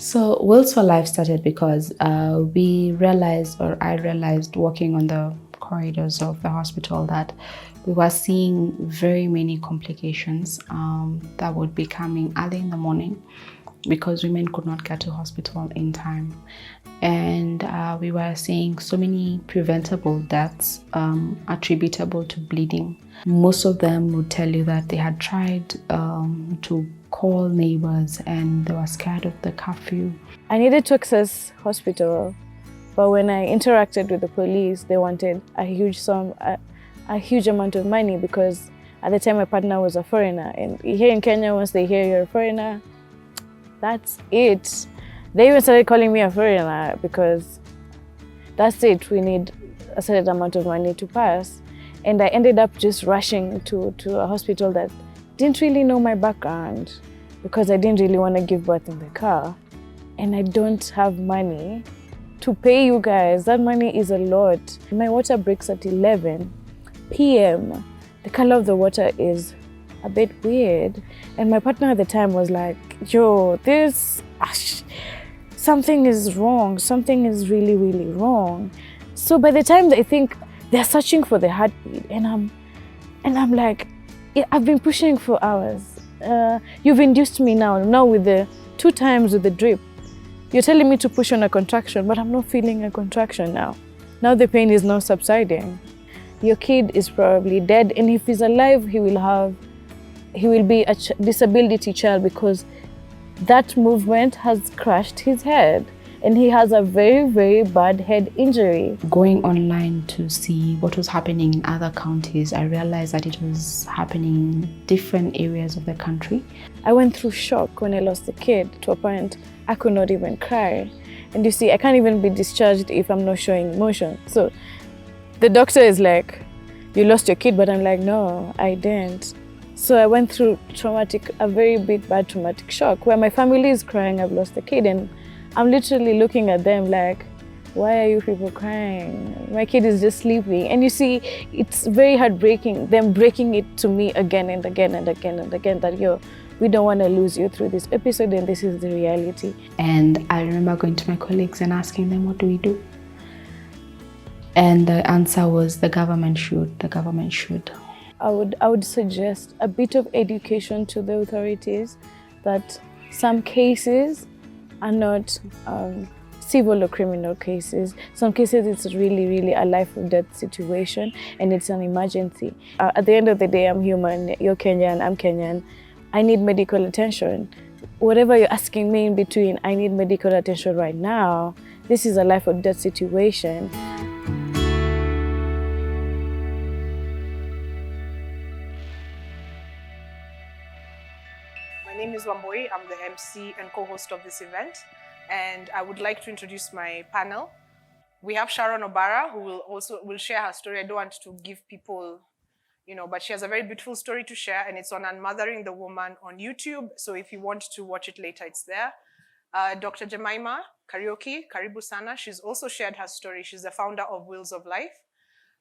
So, Wills for Life started because we realized, or I realized, walking on the corridors of the hospital, that we were seeing very many complications that would be coming early in the morning because women could not get to hospital in time. And we were seeing so many preventable deaths attributable to bleeding. Most of them would tell you that they had tried to call neighbors and they were scared of the curfew. I needed to access hospital, but when I interacted with the police, they wanted a huge amount of money because at the time my partner was a foreigner. And here in Kenya, once they hear you're a foreigner, that's it. They even started calling me a foreigner because that's it. We need a certain amount of money to pass. And I ended up just rushing to a hospital that didn't really know my background because I didn't really want to give birth in the car. And I don't have money to pay you guys. That money is a lot. My water breaks at 11 p.m. The color of the water is a bit weird. And my partner at the time was like, yo, something is wrong. Something is really, really wrong. So by the time they think they're searching for the heartbeat, and I'm like, I've been pushing for hours. You've induced me now with the 2 times with the drip. You're telling me to push on a contraction, but I'm not feeling a contraction now. Now the pain is not subsiding. Your kid is probably dead, and if he's alive, he will be a disability child because that movement has crushed his head. And he has a very, very bad head injury. Going online to see what was happening in other counties, I realized that it was happening in different areas of the country. I went through shock when I lost the kid to a point I could not even cry. And you see, I can't even be discharged if I'm not showing emotion. So the doctor is like, you lost your kid, but I'm like, no, I didn't. So I went through a very big, bad traumatic shock where my family is crying, I've lost the kid, and I'm literally looking at them like, why are you people crying? My kid is just sleeping. And you see, it's very heartbreaking, them breaking it to me again and again and again and again that, yo, we don't want to lose you through this episode and this is the reality. And I remember going to my colleagues and asking them, what do we do? And the answer was, the government should. I would suggest a bit of education to the authorities that some cases are not civil or criminal cases. Some cases it's really, really a life or death situation and it's an emergency. At the end of the day, I'm human, you're Kenyan, I'm Kenyan. I need medical attention. Whatever you're asking me in between, I need medical attention right now. This is a life or death situation. My name is Wamboi. I'm the MC and co-host of this event, and I would like to introduce my panel. We have Sharon Obara, who will share her story. I don't want to give people, but she has a very beautiful story to share, and it's on UnMothering The Woman on YouTube. So if you want to watch it later, it's there. Dr. Jemima Kariuki, Karibu Sana, she's also shared her story. She's the founder of Wheels of Life.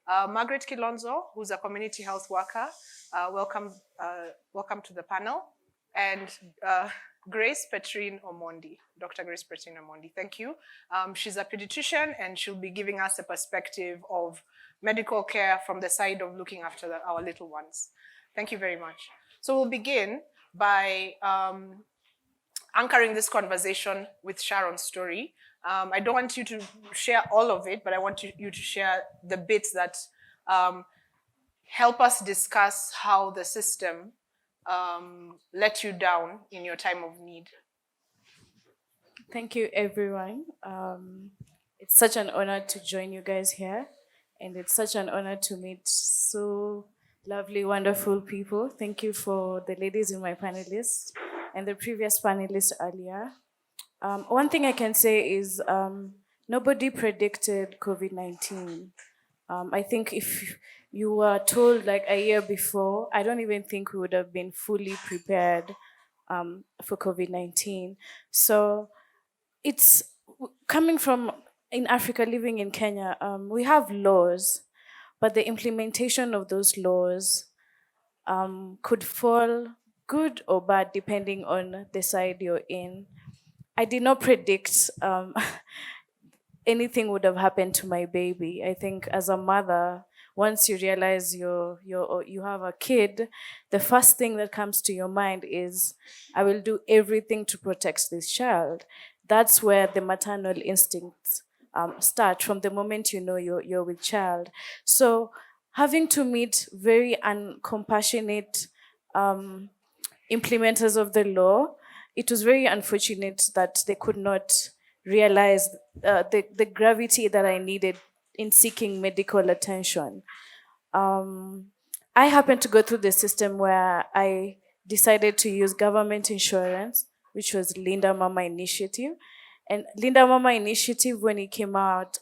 Margaret Kilonzo, who's a community health worker, welcome to the panel. And Grace Petrine Omondi, Dr. Grace Petrine Omondi, thank you. She's a pediatrician and she'll be giving us a perspective of medical care from the side of looking after our little ones. Thank you very much. So we'll begin by anchoring this conversation with Sharon's story. I don't want you to share all of it, but I want you to share the bits that help us discuss how the system let you down in your time of need. Thank you, everyone. It's such an honor to join you guys here, and it's such an honor to meet so lovely, wonderful people. Thank you for the ladies in my panelists and the previous panelists earlier. One thing I can say is nobody predicted COVID-19. I think if you were told like a year before, I don't even think we would have been fully prepared for COVID-19. So it's coming from in Africa, living in Kenya, we have laws, but the implementation of those laws could fall good or bad depending on the side you're in. I did not predict anything would have happened to my baby. I think as a mother, once you realize you have a kid, the first thing that comes to your mind is, I will do everything to protect this child. That's where the maternal instincts start from the moment you know you're with child. So having to meet very uncompassionate um, implementers of the law, it was very unfortunate that they could not realize the gravity that I needed in seeking medical attention. Um, I happened to go through the system where I decided to use government insurance, which was Linda Mama Initiative. And Linda Mama Initiative, when it came out,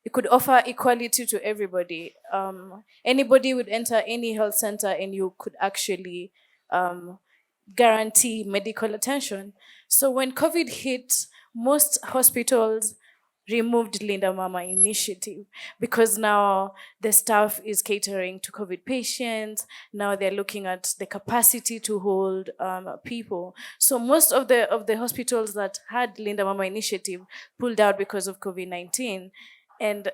it could offer equality to everybody. Anybody would enter any health center and you could actually um, guarantee medical attention. So when COVID hit, most hospitals removed Linda Mama Initiative because now the staff is catering to COVID patients. Now they're looking at the capacity to hold people. So most of the hospitals that had Linda Mama Initiative pulled out because of COVID-19, and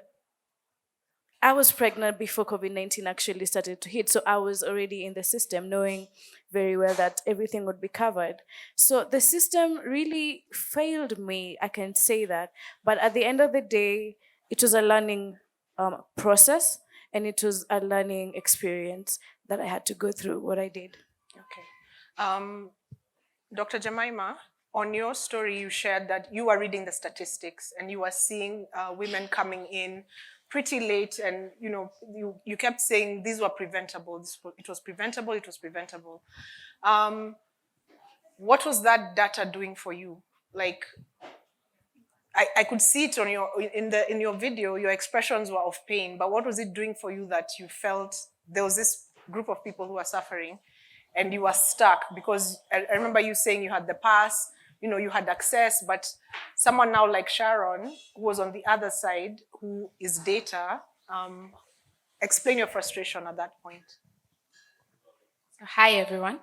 I was pregnant before COVID-19 actually started to hit. So I was already in the system knowing very well that everything would be covered. So the system really failed me, I can say that. But at the end of the day, it was a learning process, and it was a learning experience that I had to go through what I did. Okay. Dr. Jemima, on your story, you shared that you were reading the statistics and you were seeing women coming in pretty late, and you kept saying these were preventable. It was preventable. It was preventable. What was that data doing for you? Like, I could see it on in your video. Your expressions were of pain, but what was it doing for you that you felt there was this group of people who were suffering, and you were stuck? Because I remember you saying you had the pass, you had access, but someone now like Sharon, who was on the other side, who is data, explain your frustration at that point. Hi, everyone.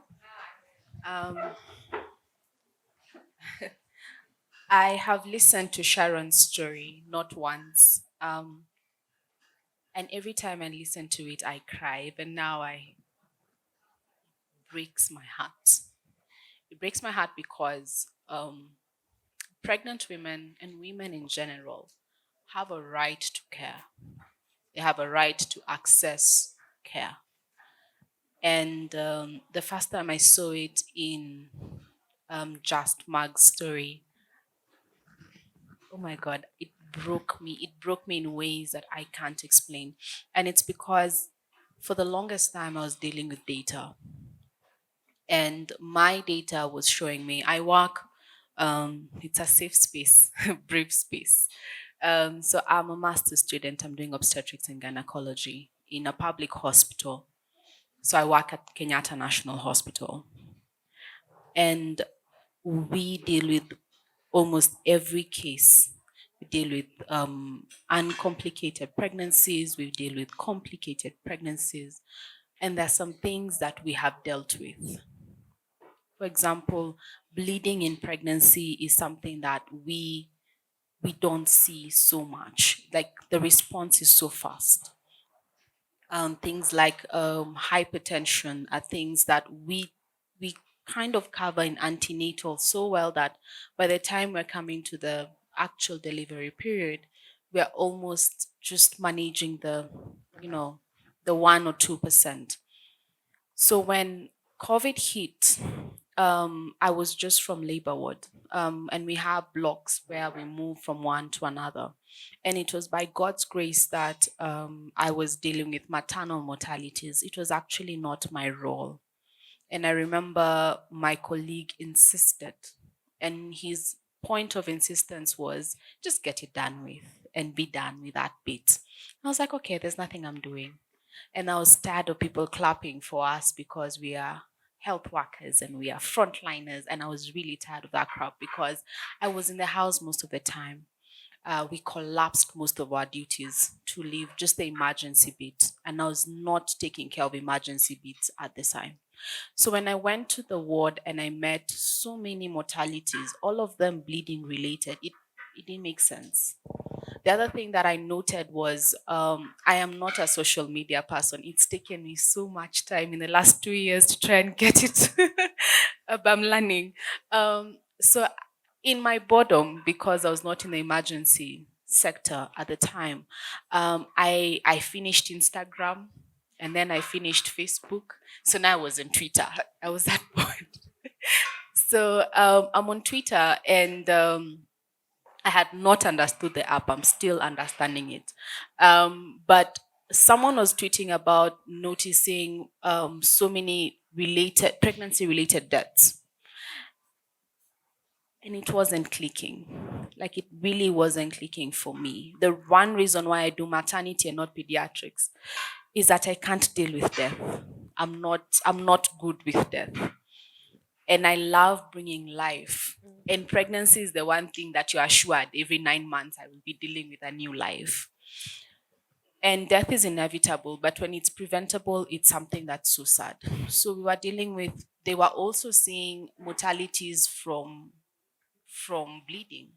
Um, I have listened to Sharon's story not once. And every time I listen to it, I cry. But now it breaks my heart. It breaks my heart because pregnant women and women in general have a right to care. They have a right to access care. And the first time I saw it in Just Mag's story, oh my God, it broke me. It broke me in ways that I can't explain. And it's because for the longest time I was dealing with data. And my data was showing me I work, it's a safe space, brave space. So I'm a master's student. I'm doing obstetrics and gynecology in a public hospital. So I work at Kenyatta National Hospital. And we deal with almost every case. We deal with uncomplicated pregnancies, we deal with complicated pregnancies, and there are some things that we have dealt with. For example, bleeding in pregnancy is something that we don't see so much. Like the response is so fast. Things like hypertension are things that we kind of cover in antenatal so well that by the time we're coming to the actual delivery period, we're almost just managing the 1 or 2%. So when COVID hit, I was just from labor ward, and we have blocks where we move from one to another. And it was by God's grace that I was dealing with maternal mortalities. It was actually not my role. And I remember my colleague insisted, and his point of insistence was just get it done with and be done with that bit. I was like, okay, there's nothing I'm doing. And I was tired of people clapping for us because we are health workers and we are frontliners. And I was really tired of that crap because I was in the house most of the time. We collapsed most of our duties to leave just the emergency bit. And I was not taking care of emergency bits at the time. So when I went to the ward and I met so many mortalities, all of them bleeding related, it didn't make sense. The other thing that I noted was I am not a social media person. It's taken me so much time in the last 2 years to try and get it. But I'm learning. So in my boredom, because I was not in the emergency sector at the time, I finished Instagram and then I finished Facebook. So now I was on Twitter. I was that point. So I'm on Twitter and I had not understood the app. I'm still understanding it. But someone was tweeting about noticing so many pregnancy related deaths. And it wasn't clicking. Like it really wasn't clicking for me. The one reason why I do maternity and not pediatrics is that I can't deal with death. I'm not good with death. And I love bringing life. And pregnancy is the one thing that you're assured every 9 months I will be dealing with a new life. And death is inevitable, but when it's preventable, it's something that's so sad. So we were dealing with, they were also seeing mortalities from bleeding.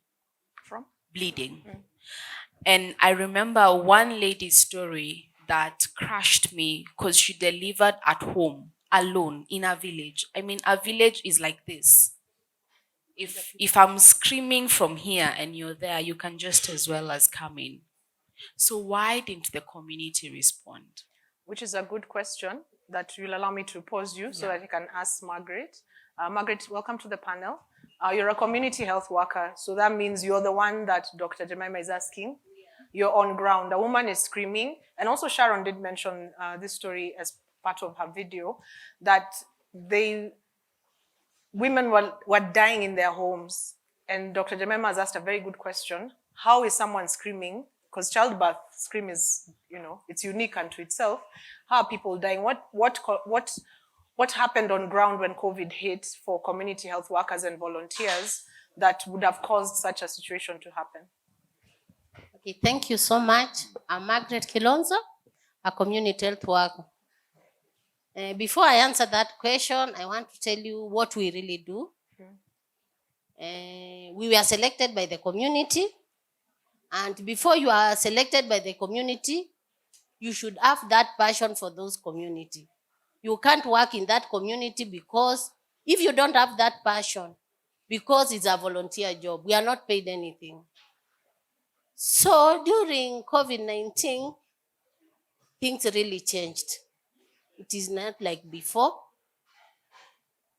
From? Bleeding. And I remember one lady's story that crushed me because she delivered at home alone in a village. I mean, a village is like this. If I'm screaming from here and you're there, you can just as well as come in. So why didn't the community respond? Which is a good question that you'll allow me to pause you so that you can ask Margaret. Margaret, welcome to the panel. You're a community health worker, so that means you're the one that Dr. Jemima is asking. You're on ground. A woman is screaming. And also Sharon did mention this story as part of her video, that women were dying in their homes. And Dr. Jemima has asked a very good question. How is someone screaming? Because childbirth scream is, it's unique unto itself. How are people dying? What happened on ground when COVID hit for community health workers and volunteers that would have caused such a situation to happen? Okay, thank you so much. I'm Margaret Kilonzo, a community health worker. Before I answer that question, I want to tell you what we really do. We were selected by the community, and before you are selected by the community, you should have that passion for those community. You can't work in that community because if you don't have that passion, because it's a volunteer job, we are not paid anything. So during COVID-19, things really changed. It is not like before.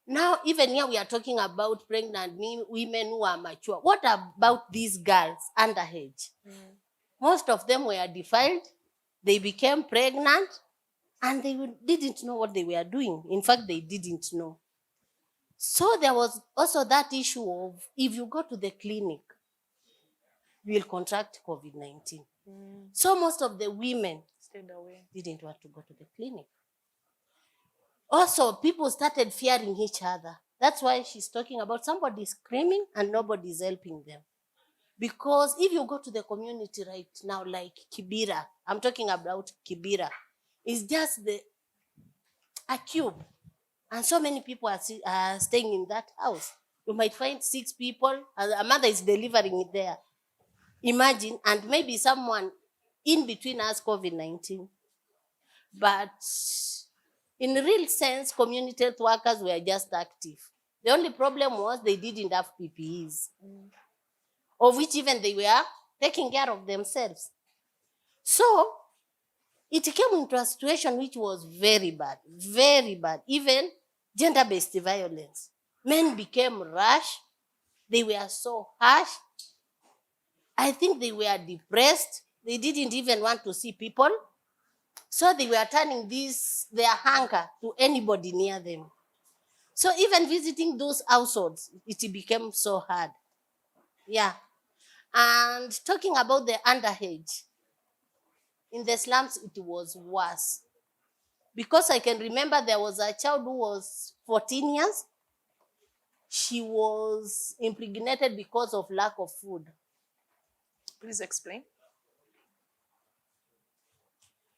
Now, even here we are talking about pregnant women who are mature. What about these girls underage? Most of them were defiled. They became pregnant and they didn't know what they were doing. In fact, they didn't know. So there was also that issue of if you go to the clinic, you will contract COVID-19. So most of the women Stayed away. didn't want to go to the clinic. Also, people started fearing each other. That's why she's talking about somebody screaming and nobody's helping them. Because if you go to the community right now, like Kibera, I'm talking about Kibera, it's just a cube. And so many people are staying in that house. You might find 6 people, and a mother is delivering it there. Imagine, and maybe someone in between us COVID-19. But in real sense, community health workers were just active. The only problem was they didn't have PPEs, of which even they were taking care of themselves. So it came into a situation which was very bad, even gender-based violence. Men became rash. They were so harsh. I think they were depressed. They didn't even want to see people. So they were turning their hunger to anybody near them. So even visiting those households, it became so hard. Yeah. And talking about the underage, in the slums, it was worse. Because I can remember there was a child who was 14 years. She was impregnated because of lack of food. Please explain.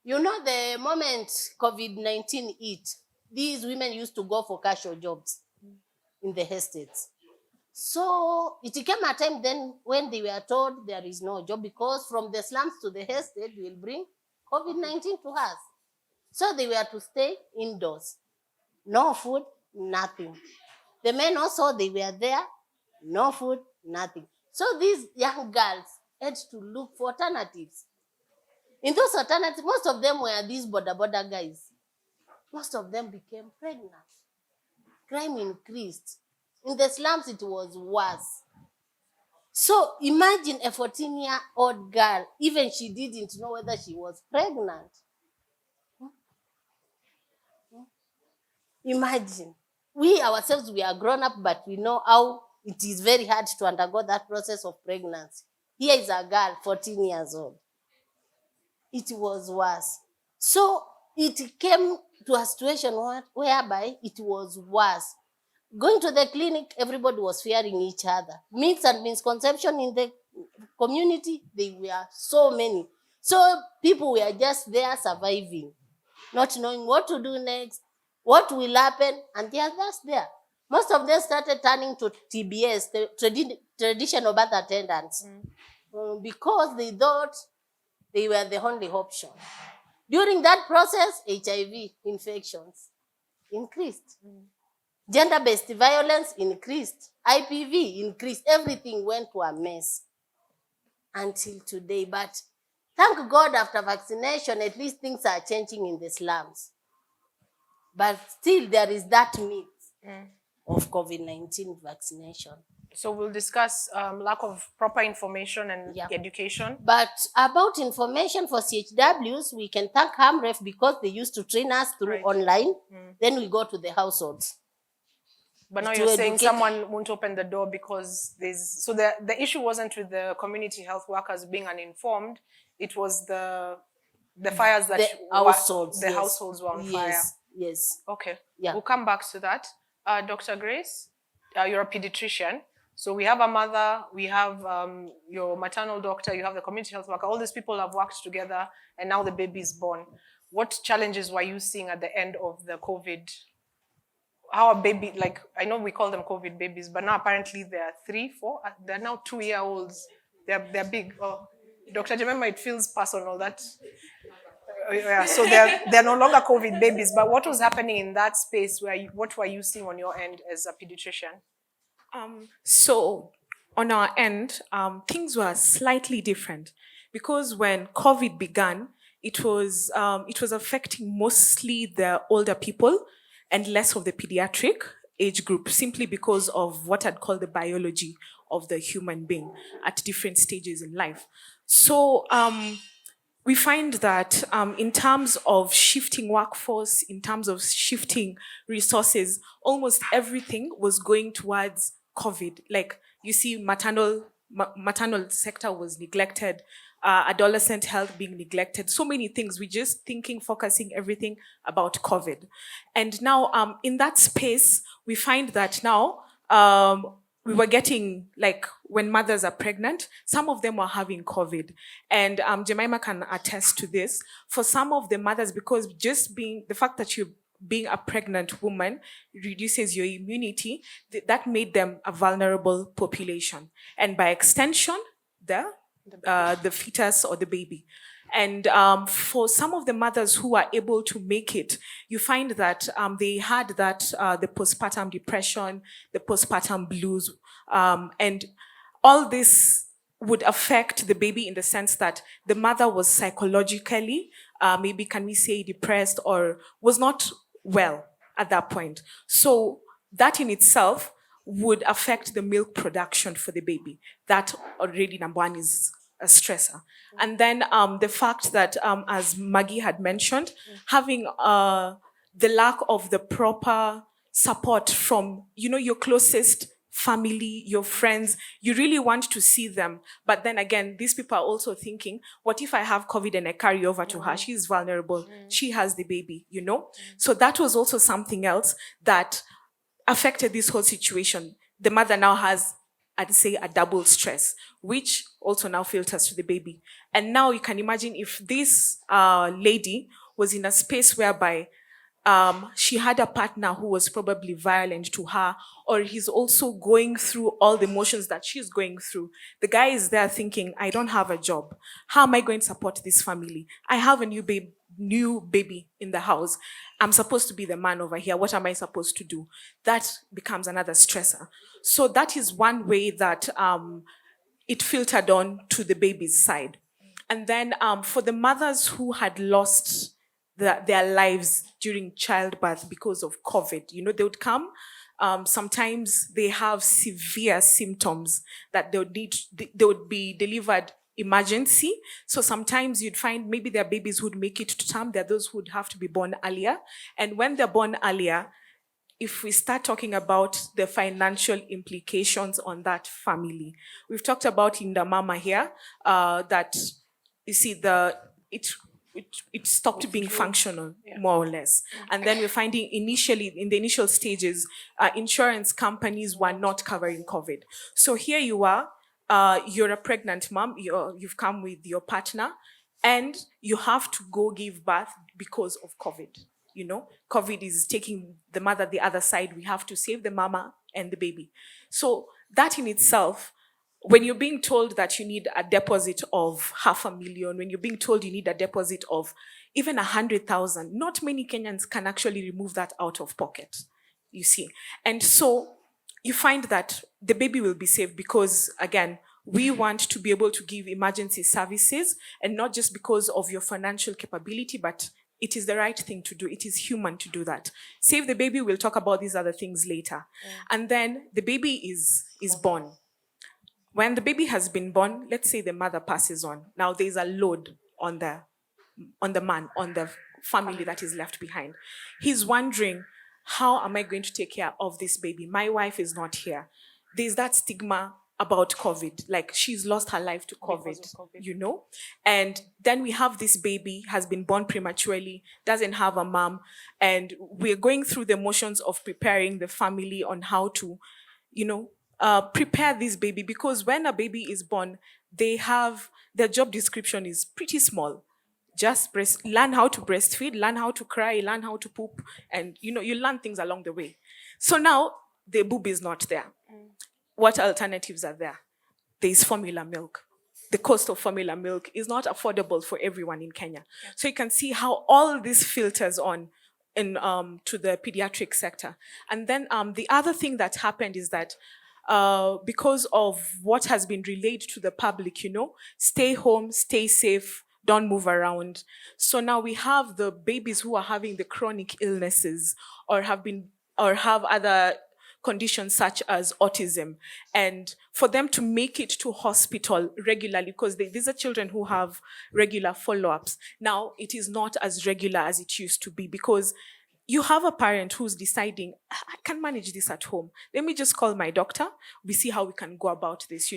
You know, the moment COVID-19 hit, these women used to go for casual jobs in the estates. So it came a time then when they were told there is no job because from the slums to the estate will bring COVID-19 to us. So they were to stay indoors. No food, nothing. The men also, they were there, no food, nothing. So these young girls had to look for alternatives. In those alternatives, most of them were these border guys. Most of them became pregnant. Crime increased. In the slums, it was worse. So imagine a 14-year-old girl, even she didn't know whether she was pregnant. Imagine. We ourselves, we are grown up, but we know how it is very hard to undergo that process of pregnancy. Here is a girl, 14 years old. It was worse. So it came to a situation whereby it was worse. Going to the clinic, everybody was fearing each other. Myths and misconceptions in the community, they were so many. So people were just there surviving, not knowing what to do next, what will happen, and they are just there. Most of them started turning to TBS, traditional birth attendants, because they thought they were the only option. During that process, HIV infections increased. Gender-based violence increased. IPV increased. Everything went to a mess until today. But thank God, after vaccination, at least things are changing in the slums. But still, there is that myth of COVID-19 vaccination. So we'll discuss lack of proper information and education. But about information for CHWs, we can thank HAMREF because they used to train us through online. Then we go to the households. But now you're saying someone won't open the door because so the issue wasn't with the community health workers being uninformed. It was the fires that households were on fire. Yes. Okay. Yeah. We'll come back to that. Dr. Grace, you're a pediatrician. So we have a mother, we have your maternal doctor, you have the community health worker. All these people have worked together, and now the baby is born. What challenges were you seeing at the end of the COVID? How a baby, like, I know we call them COVID babies, but now apparently they're 3, 4, they're now 2-year-olds. They're big. Oh, Dr. Jemima, it feels personal that. Yeah, so they're no longer COVID babies. But what was happening in that space? What were you seeing on your end as a pediatrician? So on our end, things were slightly different because when COVID began, it was affecting mostly the older people and less of the pediatric age group, simply because of what I'd call the biology of the human being at different stages in life. So we find that in terms of shifting workforce, in terms of shifting resources, almost everything was going towards COVID. Like, you see, maternal sector was neglected, adolescent health being neglected, so many things. We're just focusing everything about COVID. And now in that space, we find that now we were getting, like, when mothers are pregnant, some of them were having COVID. And Jemima can attest to this. For some of the mothers, because just the fact that you're being a pregnant woman reduces your immunity, that made them a vulnerable population. And by extension, the fetus or the baby. And for some of the mothers who are able to make it, you find that they had that the postpartum depression, the postpartum blues, and all this would affect the baby in the sense that the mother was psychologically, maybe can we say depressed, or was not well at that point. So that in itself would affect the milk production for the baby. That already, number one, is a stressor. And then the fact that, as Maggie had mentioned, having the lack of the proper support from, your closest family, your friends. You really want to see them. But then again, these people are also thinking, what if I have COVID and I carry over to her? She's vulnerable. She has the baby, So that was also something else that affected this whole situation. The mother now has, I'd say, a double stress, which also now filters to the baby. And now you can imagine if this lady was in a space whereby she had a partner who was probably violent to her, or he's also going through all the emotions that she's going through. The guy is there thinking, I don't have a job. How am I going to support this family? I have a new baby in the house. I'm supposed to be the man over here. What am I supposed to do? That becomes another stressor. So that is one way that it filtered on to the baby's side. And then for the mothers who had lost their lives during childbirth because of COVID, they would come. Sometimes they have severe symptoms that they would be delivered emergency. So sometimes you'd find maybe their babies would make it to term. There are those who would have to be born earlier. And when they're born earlier, if we start talking about the financial implications on that family, we've talked about Linda Mama here, that you see it stopped being functional, more or less. And then we're finding initially, in the initial stages, insurance companies were not covering COVID. So here you are, you're a pregnant mom, you've come with your partner, and you have to go give birth because of COVID. COVID is taking the mother the other side. We have to save the mama and the baby. So that in itself, when you're being told that you need a deposit of 500,000, when you're being told you need a deposit of even 100,000, not many Kenyans can actually remove that out of pocket, you see. And so you find that the baby will be saved because, again, we want to be able to give emergency services, and not just because of your financial capability, but it is the right thing to do. It is human to do that. Save the baby, we'll talk about these other things later. And then the baby is born. When the baby has been born, let's say the mother passes on. Now there's a load on the man, on the family that is left behind. He's wondering, how am I going to take care of this baby? My wife is not here. There's that stigma about COVID, like she's lost her life to COVID, And then we have this baby, has been born prematurely, doesn't have a mom, and we're going through the motions of preparing the family on how to, prepare this baby, because when a baby is born, their job description is pretty small. Just learn how to breastfeed, learn how to cry, learn how to poop, and you learn things along the way. So now the boob is not there. What alternatives are there? There's formula milk. The cost of formula milk is not affordable for everyone in Kenya. So you can see how all this filters on to the pediatric sector. And then the other thing that happened is that because of what has been relayed to the public, stay home, stay safe, don't move around. So now we have the babies who are having the chronic illnesses, or have other conditions such as autism, and for them to make it to hospital regularly, because these are children who have regular follow-ups. Now it is not as regular as it used to be, because you have a parent who's deciding, I can manage this at home. Let me just call my doctor. We see how we can go about this,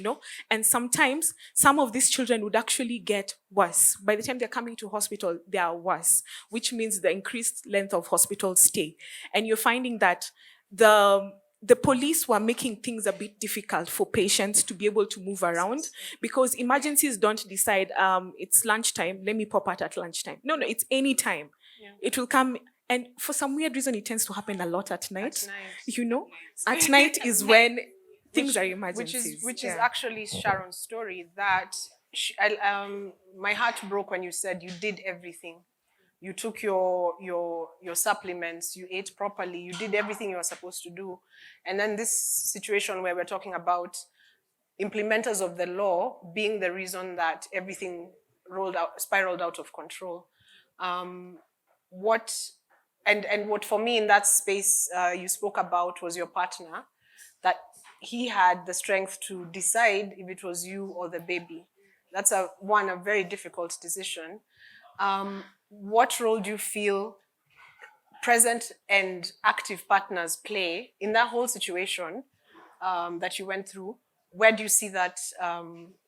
And sometimes some of these children would actually get worse. By the time they're coming to hospital, they are worse, which means the increased length of hospital stay. And you're finding that the police were making things a bit difficult for patients to be able to move around, because emergencies don't decide, it's lunchtime, let me pop out at lunchtime. No, it's any time. Yeah. It will come. And for some weird reason, it tends to happen a lot at night. At night is when things are emergencies. Which is actually Sharon's story, that my heart broke when you said you did everything. You took your supplements, you ate properly, you did everything you were supposed to do. And then this situation where we're talking about implementers of the law being the reason that everything spiraled out of control. What for me in that space you spoke about was your partner, that he had the strength to decide if it was you or the baby. That's a very difficult decision. What role do you feel present and active partners play in that whole situation that you went through? Where do you see that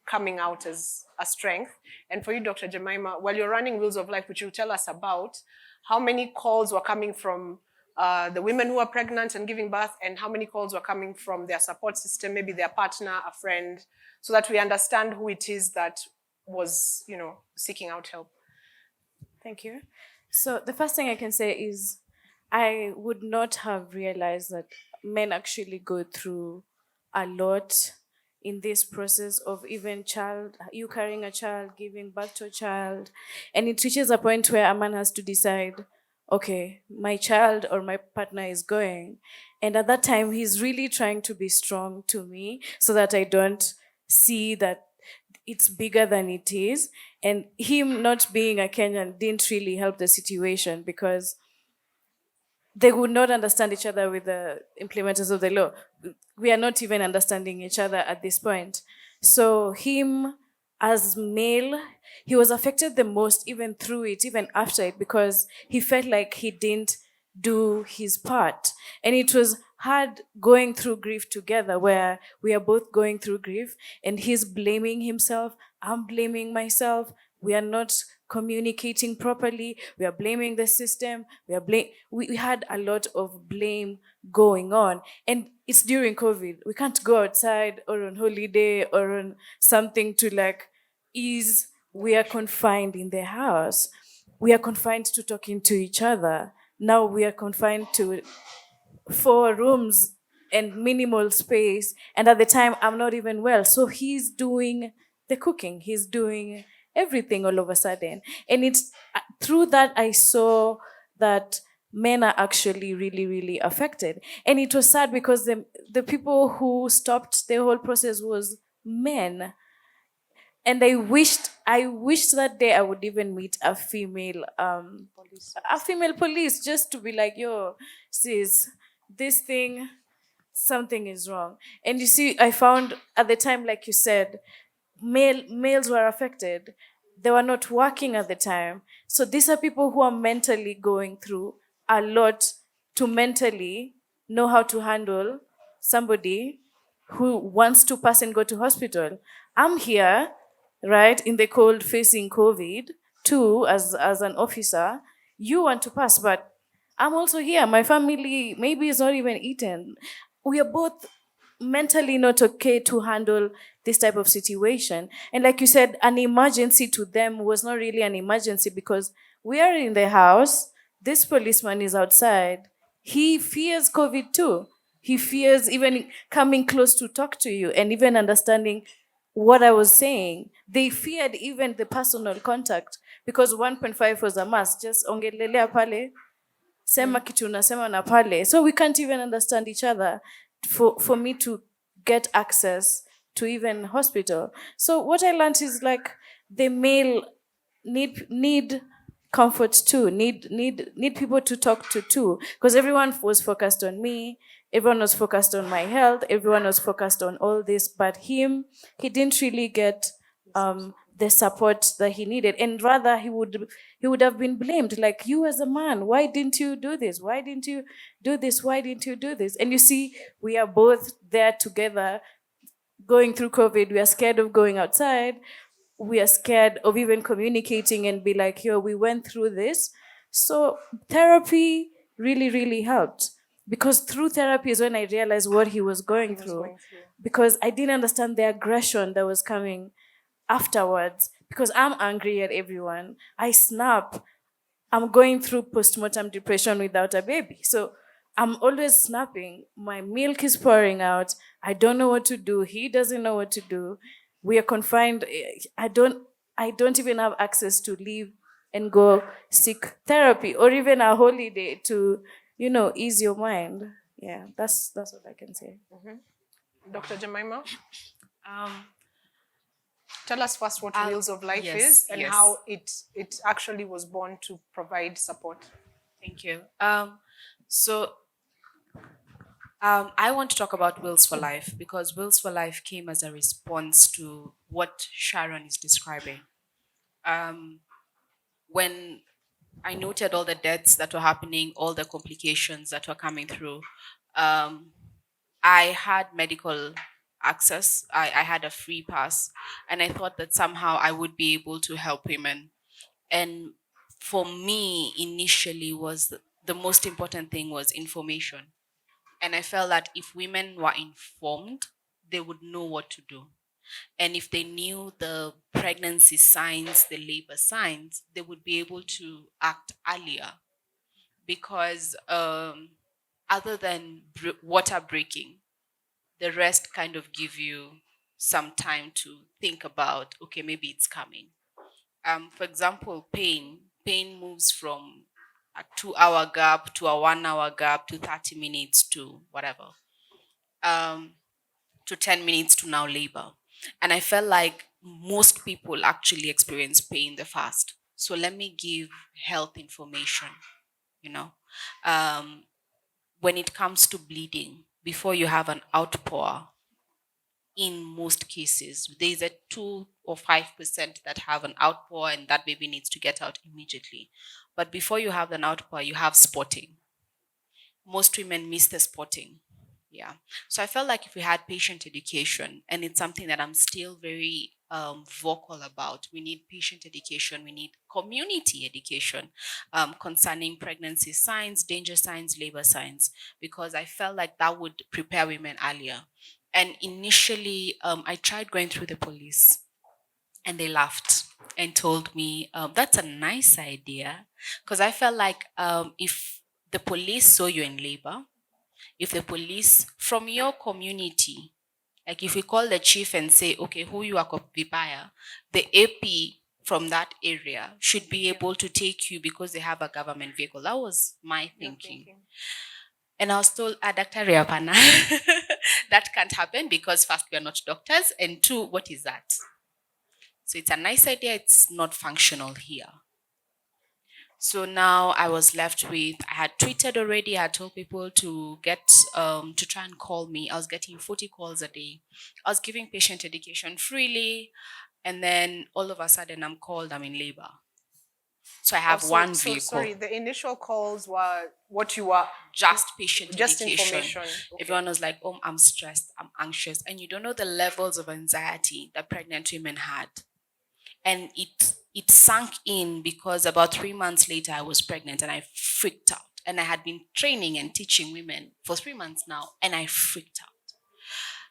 coming out as a strength? And for you, Dr. Jemima, while you're running Wheels of Life, which you'll tell us about, how many calls were coming from the women who are pregnant and giving birth, and how many calls were coming from their support system, maybe their partner, a friend, so that we understand who it is that was, seeking out help? Thank you. So the first thing I can say is I would not have realized that men actually go through a lot in this process of even you carrying a child, giving birth to a child. And it reaches a point where a man has to decide, okay, my child or my partner is going. And at that time, he's really trying to be strong to me so that I don't see that it's bigger than it is. And him not being a Kenyan didn't really help the situation because they would not understand each other with the implementers of the law. We are not even understanding each other at this point. So him as male, he was affected the most even through it, even after it, because he felt like he didn't do his part. And it was hard going through grief together where we are both going through grief and he's blaming himself, I'm blaming myself. We are not communicating properly. We are blaming the system. We had a lot of blame going on. And it's during COVID. We can't go outside or on holiday or on something to like ease. We are confined in the house. We are confined to talking to each other. Now we are confined to 4 rooms and minimal space. And at the time, I'm not even well. So he's doing the cooking, he's doing everything all of a sudden. And it's through that I saw that men are actually really, really affected. And it was sad because the people who stopped the whole process was men. And I wished that day I would even meet a female police just to be like, yo, sis, this thing, something is wrong. And you see, I found at the time, like you said, males were affected. They were not working at the time. So these are people who are mentally going through a lot to mentally know how to handle somebody who wants to pass and go to hospital. I'm here, right, in the cold facing COVID too, as an officer. You want to pass, but I'm also here. My family maybe is not even eaten. We are both mentally not okay to handle this type of situation. And like you said, an emergency to them was not really an emergency because we are in the house. This policeman is outside. He fears COVID too. He fears even coming close to talk to you and even understanding what I was saying. They feared even the personal contact because 1.5 was a must. Just ongelelea pale, sema kitu unasema na pale. So we can't even understand each other for me to get access to even hospital. So what I learned is like the male need comfort too, need people to talk to too, because everyone was focused on me, everyone was focused on my health, everyone was focused on all this, but he didn't really get the support that he needed, and rather he would have been blamed, like, you as a man, why didn't you do this, why didn't you do this, why didn't you do this? And you see, we are both there together going through COVID. We are scared of going outside. We are scared of even communicating and be like, yo, we went through this. So therapy really, really helped. Because through therapy is when I realized what he was going through. Because I didn't understand the aggression that was coming afterwards. Because I'm angry at everyone. I snap. I'm going through postmortem depression without a baby. So I'm always snapping. My milk is pouring out. I don't know what to do. He doesn't know what to do. We are confined. I don't even have access to leave and go seek therapy or even a holiday to, ease your mind. Yeah, that's what I can say. Dr. Jemima, Um, tell us first what Wheels of Life yes, is and yes. how it actually was born to provide support. Thank you. I want to talk about Wills for Life because Wills for Life came as a response to what Sharon is describing. When I noted all the deaths that were happening, all the complications that were coming through, I had medical access. I had a free pass, and I thought that somehow I would be able to help women. And for me, initially, was the most important thing was information. And I felt that if women were informed, they would know what to do. And if they knew the pregnancy signs, the labor signs, they would be able to act earlier. because other than water breaking, the rest kind of give you some time to think about, okay, maybe it's coming. For example, pain moves from a 2 hour gap to a 1 hour gap to 30 minutes to whatever, um, to 10 minutes to now labor. And I felt like most people actually experience pain the fast. So let me give health information, you know. Um, when it comes to bleeding, before you have an outpour, in most cases, there's a 2 or 5% that have an outpour and that baby needs to get out immediately. But before you have an outpour, you have spotting. Most women miss the spotting. Yeah. So I felt like if we had patient education, and it's something that I'm still very vocal about, we need patient education, we need community education concerning pregnancy signs, danger signs, labor signs, because I felt like that would prepare women earlier. And initially, I tried going through the police, and they laughed and told me, that's a nice idea. Because I felt like if the police saw you in labor, if the police from your community, like if we call the chief and say, okay, who you are vibaya, the AP from that area should be able to take you because they have a government vehicle. That was my thinking. And I was told, Dr. Riapana, that can't happen because first, we are not doctors, and two, what is that? So it's a nice idea, it's not functional here. So now I was left with, I had tweeted already, I had told people to get, to try and call me. I was getting 40 calls a day. I was giving patient education freely. And then all of a sudden I'm called, I'm in labor. So I have one vehicle. Sorry, the initial calls were what you were. Just patient Just education. information. Okay. Everyone was like, oh, I'm stressed, I'm anxious. And you don't know the levels of anxiety that pregnant women had. And it sank in because about 3 months later I was pregnant and I freaked out. And I had been training and teaching women for 3 months now, and I freaked out.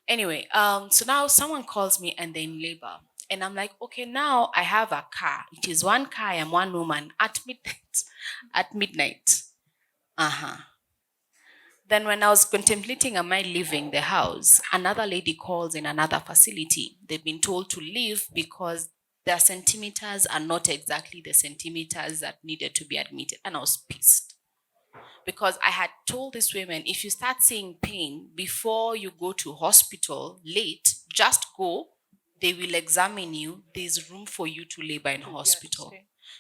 Anyway, so now someone calls me and they're in labor. And I'm like, okay, now I have a car. It is one car, I am one woman at midnight. At midnight. Then when I was contemplating, am I leaving the house? Another lady calls in another facility. They've been told to leave because their centimeters are not exactly the centimeters that needed to be admitted. And I was pissed. Because I had told these women, if you start seeing pain before you go to hospital late, just go. They will examine you. There's room for you to labor in hospital.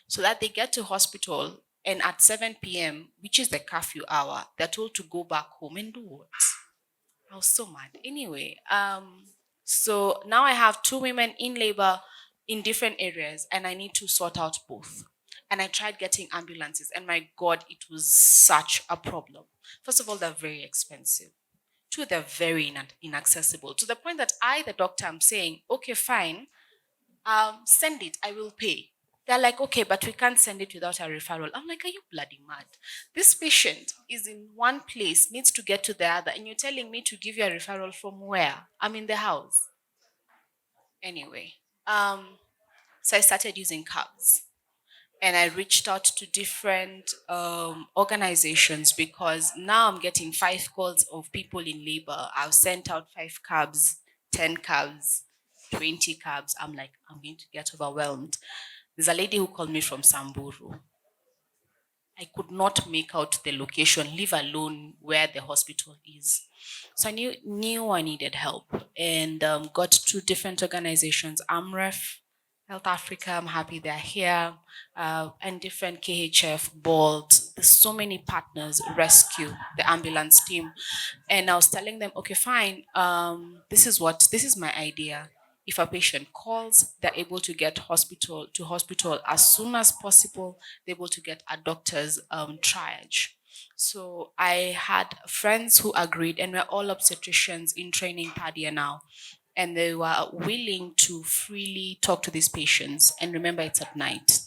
So that they get to hospital, and at 7 p.m., which is the curfew hour, they're told to go back home and do what? I was so mad. Anyway, so now I have 2 women in labor in different areas, and I need to sort out both. And I tried getting ambulances, and my God, it was such a problem. First of all, they're very expensive. 2, they're very inaccessible, to the point that I, the doctor, am saying, okay, fine, send it, I will pay. They're like, okay, but we can't send it without a referral. I'm like, are you bloody mad? This patient is in one place, needs to get to the other, and you're telling me to give you a referral from where? I'm in the house. Anyway, so I started using cabs. And I reached out to different organizations, because now I'm getting 5 calls of people in labor. I've sent out 5 cabs, 10 cabs, 20 cabs. I'm like, I'm going to get overwhelmed. There's a lady who called me from Samburu. I could not make out the location, leave alone where the hospital is. So I knew I needed help, and got 2 different organizations, AMREF, Health Africa, I'm happy they're here, and different KHF, BOLT. There's so many partners, Rescue, the ambulance team. And I was telling them, okay, fine, this is my idea. If a patient calls, they're able to get hospital as soon as possible. They're able to get a doctor's triage. So I had friends who agreed, and we're all obstetricians in training third year now. And they were willing to freely talk to these patients. And remember, it's at night.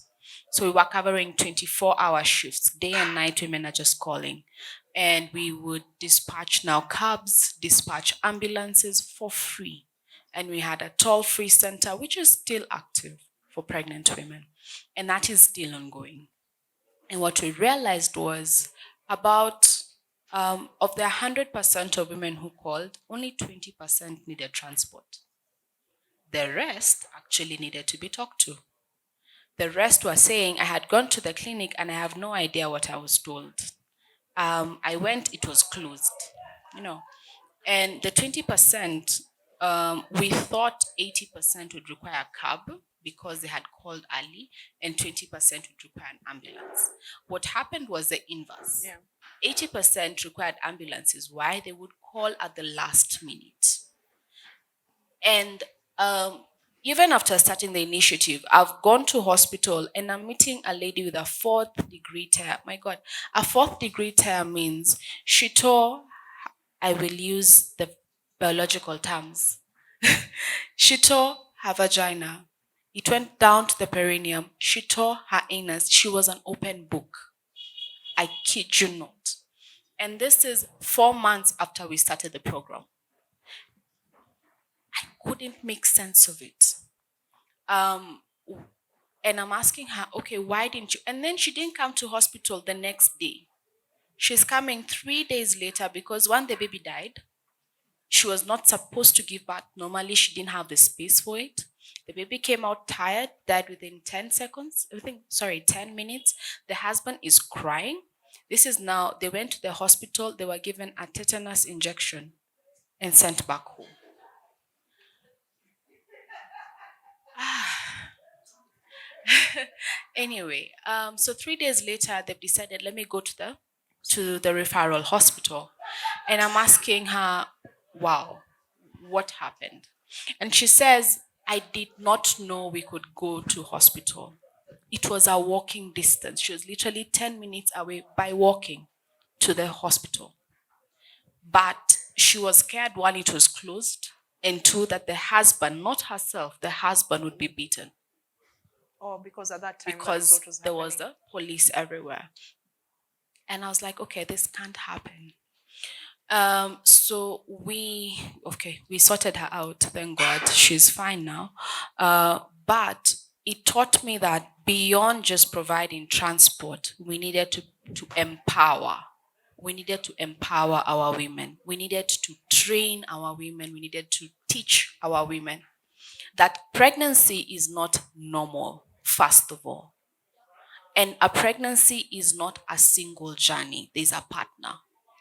So we were covering 24-hour shifts. Day and night, women are just calling. And we would dispatch now cabs, dispatch ambulances for free. And we had a toll-free center, which is still active for pregnant women. And that is still ongoing. And what we realized was about of the 100% of women who called, only 20% needed transport. The rest actually needed to be talked to. The rest were saying, I had gone to the clinic and I have no idea what I was told. I went, it was closed, you know. And the 20%, we thought 80% would require a cab because they had called early, and 20% would require an ambulance. What happened was the inverse. Yeah. 80% required ambulances. Why? They would call at the last minute. And even after starting the initiative, I've gone to hospital and I'm meeting a lady with a 4th-degree tear. My God, a 4th-degree tear means she tore, I will use the biological terms. She tore her vagina. It went down to the perineum. She tore her anus. She was an open book. I kid you not. And this is 4 months after we started the program. I couldn't make sense of it. And I'm asking her, okay, why didn't you? And then she didn't come to hospital the next day. She's coming 3 days later because when the baby died, she was not supposed to give birth. Normally, she didn't have the space for it. The baby came out tired, died within 10 seconds. 10 minutes. The husband is crying. This is now, they went to the hospital, they were given a tetanus injection and sent back home. Anyway, so 3 days later, they've decided, let me go to the referral hospital. And I'm asking her, wow, what happened? And she says, I did not know we could go to hospital. It was a walking distance. She was literally 10 minutes away by walking to the hospital. But she was scared, one, it was closed, and two, that the husband, not herself, the husband would be beaten. Oh, because at that time Because that's what there was the police everywhere. And I was like, okay, this can't happen. So we sorted her out. Thank God, she's fine now. But it taught me that beyond just providing transport, we needed to empower. We needed to empower our women. We needed to train our women. We needed to teach our women that pregnancy is not normal, first of all. And a pregnancy is not a single journey. There's a partner.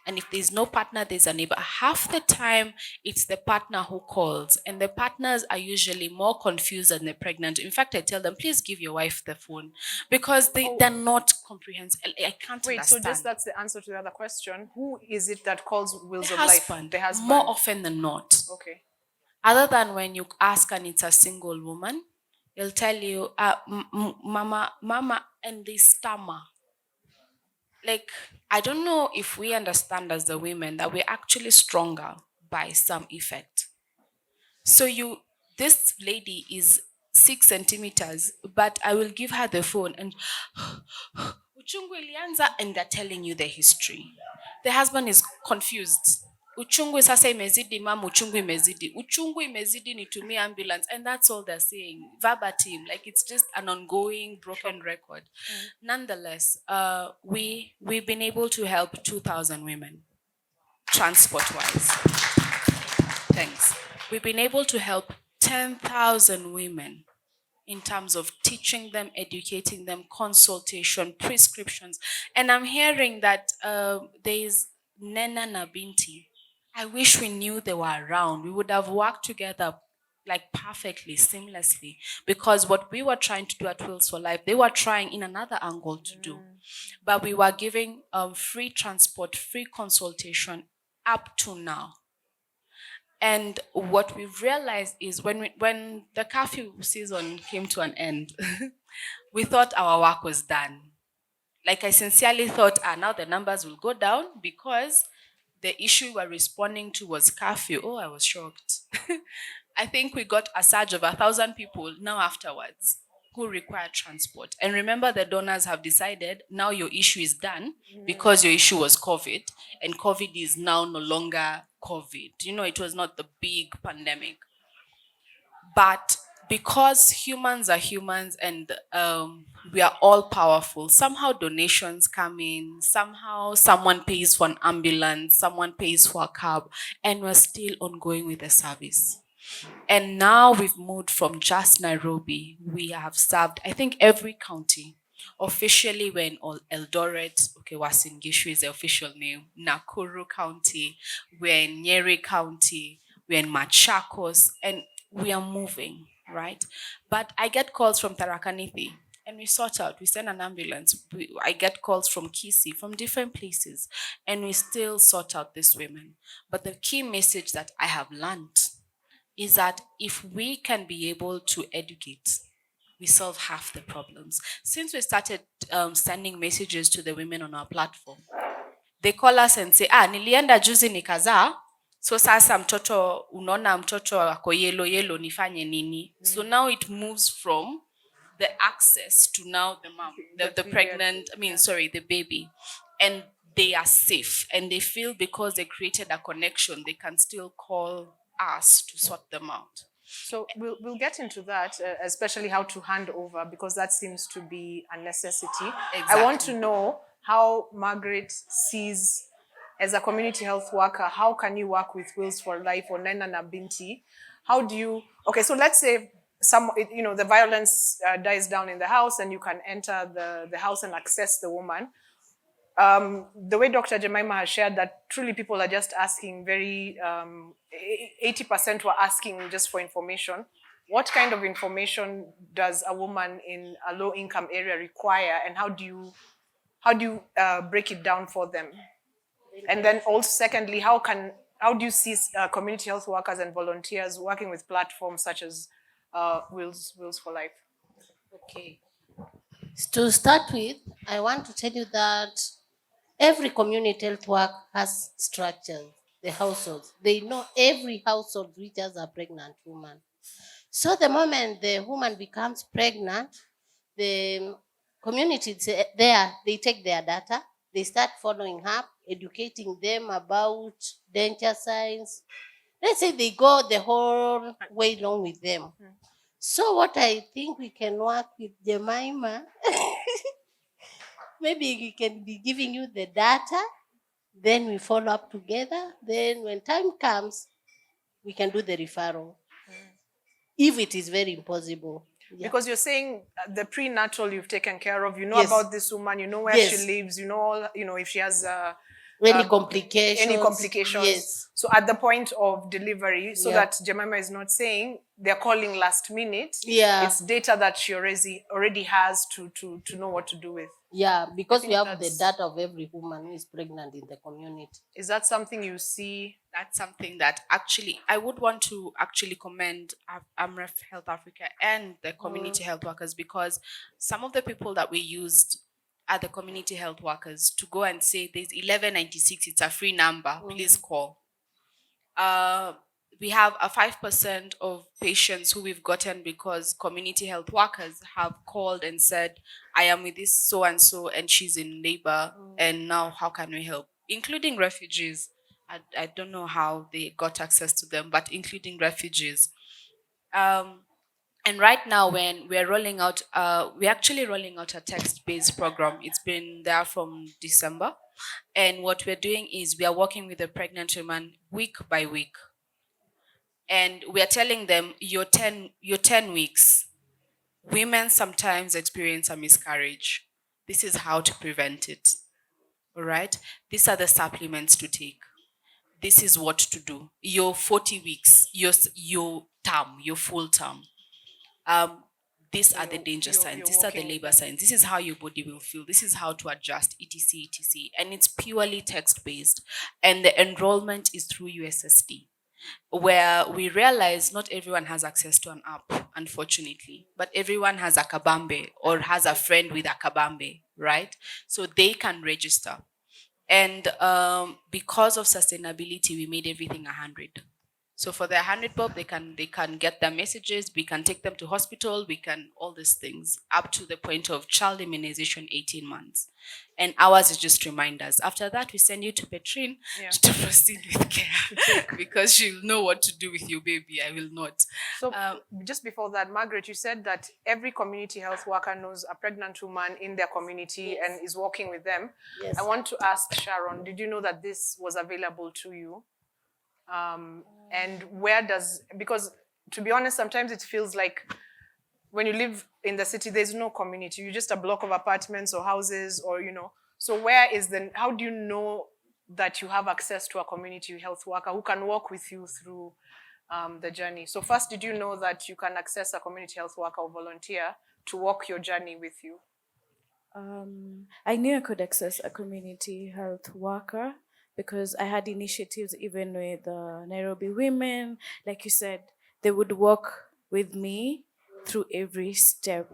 And if there's no partner, there's a neighbor. Half the time, it's the partner who calls. And the partners are usually more confused than the pregnant. In fact, I tell them, please give your wife the phone. Because they're not comprehensive. I can't understand. So that's the answer to the other question. Who is it that calls Wheels The of husband. Life? The husband. More often than not. Okay. Other than when you ask and it's a single woman, he'll tell you, mama, and they stammer. Like, I don't know if we understand as the women that we're actually stronger by some effect. So this lady is 6 centimeters, but I will give her the phone and uchungu ilianza, and they're telling you the history. The husband is confused. Uchungu sasa imezidi mama, uchungu imezidi. Uchungu imezidi nitumie ambulance. And that's all they're saying. Verbatim. Like it's just an ongoing broken record. Nonetheless, we've been able to help 2,000 women transport-wise. Thanks. We've been able to help 10,000 women in terms of teaching them, educating them, consultation, prescriptions. And I'm hearing that there's Nena na Binti. I wish we knew they were around. We would have worked together like perfectly, seamlessly. Because what we were trying to do at Wheels for Life, they were trying in another angle to do. But we were giving free transport, free consultation up to now. And what we've realized is when the curfew season came to an end, we thought our work was done. Like I sincerely thought, now the numbers will go down because the issue we're responding to was curfew. Oh, I was shocked. I think we got a surge of 1,000 people now afterwards who require transport. And remember, the donors have decided now your issue is done because your issue was COVID, and COVID is now no longer COVID. It was not the big pandemic. But because humans are humans and we are all powerful, somehow donations come in, somehow someone pays for an ambulance, someone pays for a cab, and we're still ongoing with the service. And now we've moved from just Nairobi. We have served, I think, every county. Officially, we're in Eldoret. Okay, Uasin Gishu is the official name. Nakuru County. We're in Nyeri County. We're in Machakos. And we are moving, right? But I get calls from Tarakaniti. And we sort out, we send an ambulance. I get calls from Kisi, from different places. And we still sort out these women. But the key message that I have learned is that if we can be able to educate, we solve half the problems. Since we started sending messages to the women on our platform, they call us and say, nilienda juzi nikazaa, so sasa mtoto, unaona mtoto ako yellow yellow, nifanye nini? So now it moves from the access to now the mom, the pregnant, the baby. And they are safe and they feel because they created a connection, they can still call us to sort them out. So we'll get into that, especially how to hand over, because that seems to be a necessity. Exactly. I want to know how Margaret sees, as a community health worker, how can you work with Wills for Life or Nena na Binti? How do you, okay, so let's say the violence dies down in the house and you can enter the house and access the woman. The way Dr. Jemima has shared that truly people are just asking 80% were asking just for information. What kind of information does a woman in a low income area require, and how do you break it down for them? And then also secondly, how do you see community health workers and volunteers working with platforms such as Wills for Life? Okay. To start with, I want to tell you that every community health work has structures, the households. They know every household which has a pregnant woman. So the moment the woman becomes pregnant, the community there, they take their data, they start following up, educating them about danger signs. Let's say they go the whole way along with them. So what I think we can work with Jemima, maybe we can be giving you the data, then we follow up together. Then when time comes, we can do the referral. If it is very impossible. Yeah. Because you're saying the prenatal you've taken care of, Yes. about this woman, where Yes. she lives, if she has Any complications. Yes. So at the point of delivery, so Yeah. that Jemima is not saying they're calling last minute. Yeah. It's data that she already has to know what to do with. Yeah, because we think have the that's- data of every woman who is pregnant in the community. Is that something you see? That's something that actually I would want to actually commend AMREF Health Africa and the community health workers, because some of the people that we used are the community health workers to go and say there's 1196, it's a free number, please call. We have a 5% of patients who we've gotten because community health workers have called and said, I am with this so and so and she's in labor and now how can we help? Including refugees. I don't know how they got access to them, but including refugees. And right now, when we're rolling out, we're actually rolling out a text-based program. It's been there from December. And what we're doing is we are working with the pregnant women week by week. And we are telling them, you're 10 weeks. Women sometimes experience a miscarriage. This is how to prevent it. All right? These are the supplements to take. This is what to do. You're 40 weeks, your term, your full term. These are the danger signs. These are the labor signs. This is how your body will feel. This is how to adjust, etc., etc. And it's purely text-based. And the enrollment is through USSD, where we realize not everyone has access to an app, unfortunately, but everyone has a kabambe or has a friend with a kabambe, right? So they can register. And because of sustainability, we made everything 100. So for their 100 bob, they can get their messages. We can take them to hospital. We can all these things up to the point of child immunization, 18 months, and ours is just reminders. After that, we send you to Petrine to proceed with care because she'll know what to do with your baby. I will not. So just before that, Margaret, you said that every community health worker knows a pregnant woman in their community and is working with them. Yes. I want to ask Sharon, did you know that this was available to you? And where does, because to be honest, sometimes it feels like when you live in the city, there's no community. You're just a block of apartments or houses or, So where is how do you know that you have access to a community health worker who can walk with you through the journey? So first, did you know that you can access a community health worker or volunteer to walk your journey with you? I knew I could access a community health worker because I had initiatives even with Nairobi women. Like you said, they would walk with me through every step.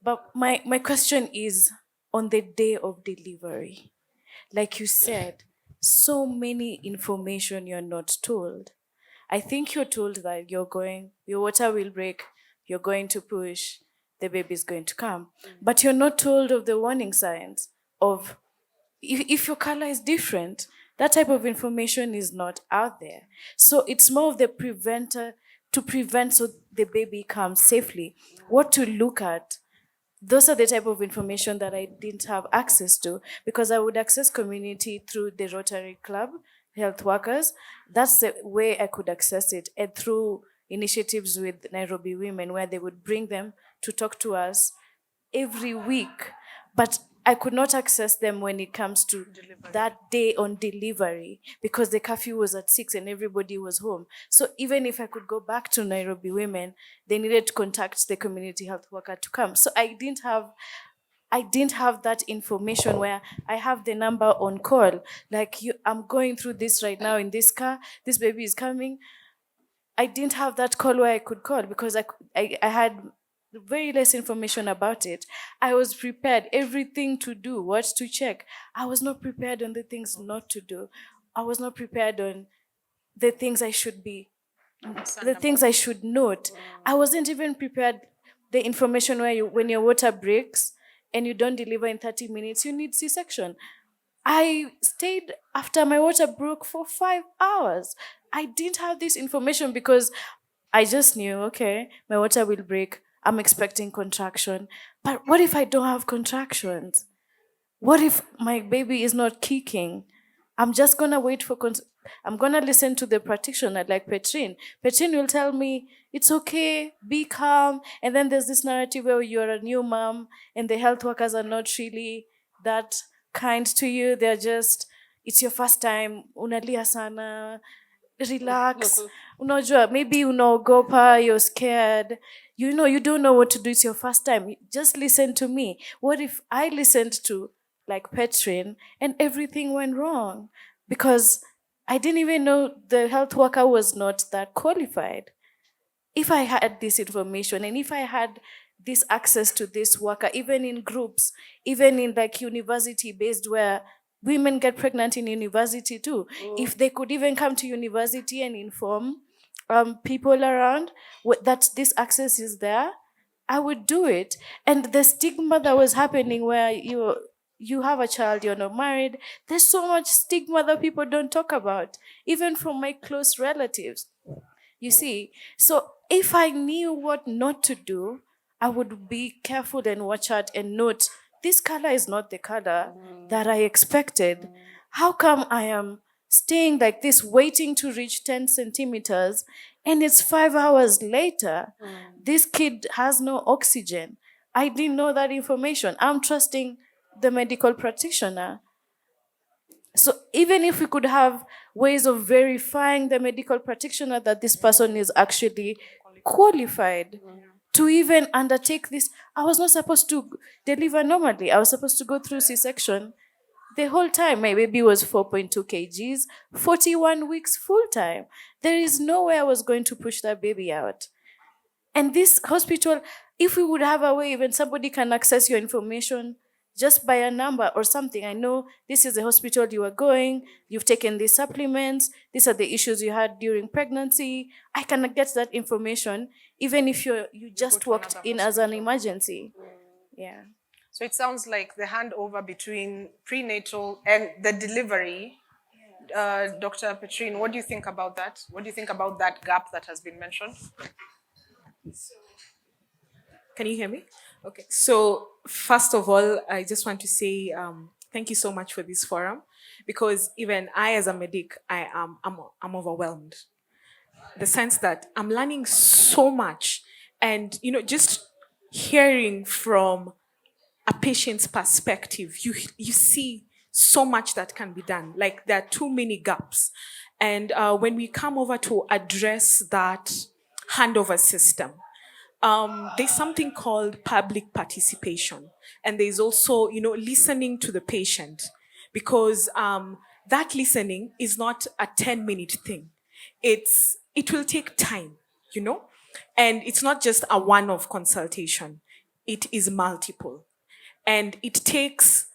But my question is on the day of delivery. Like you said, so many information you're not told. I think you're told that your water will break, you're going to push, the baby's going to come. But you're not told of the warning signs of if your color is different, that type of information is not out there. So it's more of the preventer to prevent so the baby comes safely. What to look at, those are the type of information that I didn't have access to because I would access community through the Rotary Club, health workers. That's the way I could access it, and through initiatives with Nairobi women where they would bring them to talk to us every week. But I could not access them when it comes to that day on delivery because the curfew was at 6 and everybody was home. So even if I could go back to Nairobi women, they needed to contact the community health worker to come. So I didn't have that information where I have the number on call. Like I'm going through this right now in this car, this baby is coming. I didn't have that call where I could call because I had very less information about it. I was prepared, everything to do, what to check. I was not prepared on the things not to do. I was not prepared on the things I should be, the things I should note. I wasn't even prepared the information where when your water breaks and you don't deliver in 30 minutes, you need C-section. I stayed after my water broke for 5 hours. I didn't have this information because I just knew, okay, my water will break. I'm expecting contraction. But what if I don't have contractions? What if my baby is not kicking? I'm just going to wait for I'm going to listen to the practitioner like Petrine. Petrine will tell me, it's okay, be calm. And then there's this narrative where you're a new mom and the health workers are not really that kind to you. They're just, it's your first time, unalia sana, relax. Unajua, maybe unaogopa, you're scared. You don't know what to do. It's your first time. Just listen to me. What if I listened to like Petrine and everything went wrong? Because I didn't even know the health worker was not that qualified. If I had this information and if I had this access to this worker, even in groups, even in like university based where women get pregnant in university too, if they could even come to university and inform people around that this access is there, I would do it. And the stigma that was happening where you have a child, you're not married, there's so much stigma that people don't talk about, even from my close relatives. You see, so if I knew what not to do, I would be careful and watch out and note this color is not the color that I expected. How come I am staying like this, waiting to reach 10 centimeters, and it's 5 hours later? This kid has no oxygen. I didn't know that information. I'm trusting the medical practitioner. So even if we could have ways of verifying the medical practitioner that this person is actually qualified to even undertake this, I was not supposed to deliver normally. I was supposed to go through C-section the whole time. My baby was 4.2 kgs, 41 weeks full time. There is no way I was going to push that baby out. And this hospital, if we would have a way, even somebody can access your information, just by a number or something. I know this is the hospital you are going, you've taken these supplements, these are the issues you had during pregnancy. I can get that information even if you just to walked another in as an hospital. emergency. Yeah. So it sounds like the handover between prenatal and the delivery. Dr. Petrine, what do you think about that? What do you think about that gap that has been mentioned? Can you hear me? Okay. So, first of all, I just want to say thank you so much for this forum, because even I, as a medic, I'm overwhelmed. The sense that I'm learning so much, and just hearing from a patient's perspective, you see so much that can be done. Like, there are too many gaps, and when we come over to address that handover system, there's something called public participation, and there's also listening to the patient, because that listening is not a 10-minute thing. It will take time, you know and it's not just a one-off consultation. It is multiple, and it takes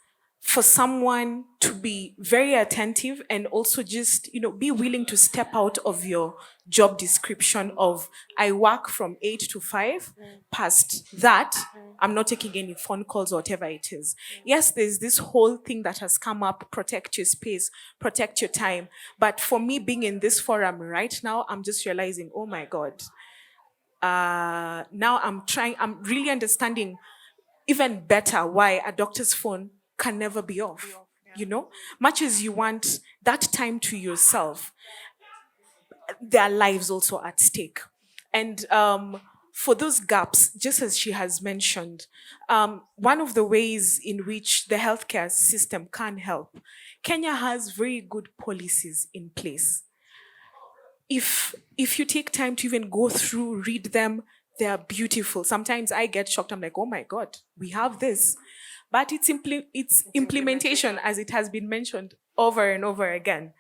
for someone to be very attentive, and also just be willing to step out of your job description of, I work from 8 to 5. Past that, I'm not taking any phone calls or whatever it is. Yes, there's this whole thing that has come up: protect your space, protect your time. But for me, being in this forum right now, I'm just realizing, oh my God, now I'm really understanding even better why a doctor's phone can never be off. Much as you want that time to yourself, their lives also at stake. And for those gaps, just as she has mentioned, one of the ways in which the healthcare system can help, Kenya has very good policies in place. If you take time to even go through, read them, they are beautiful. Sometimes I get shocked. I'm like, oh my God, we have this. But its implementation, as it has been mentioned over and over again,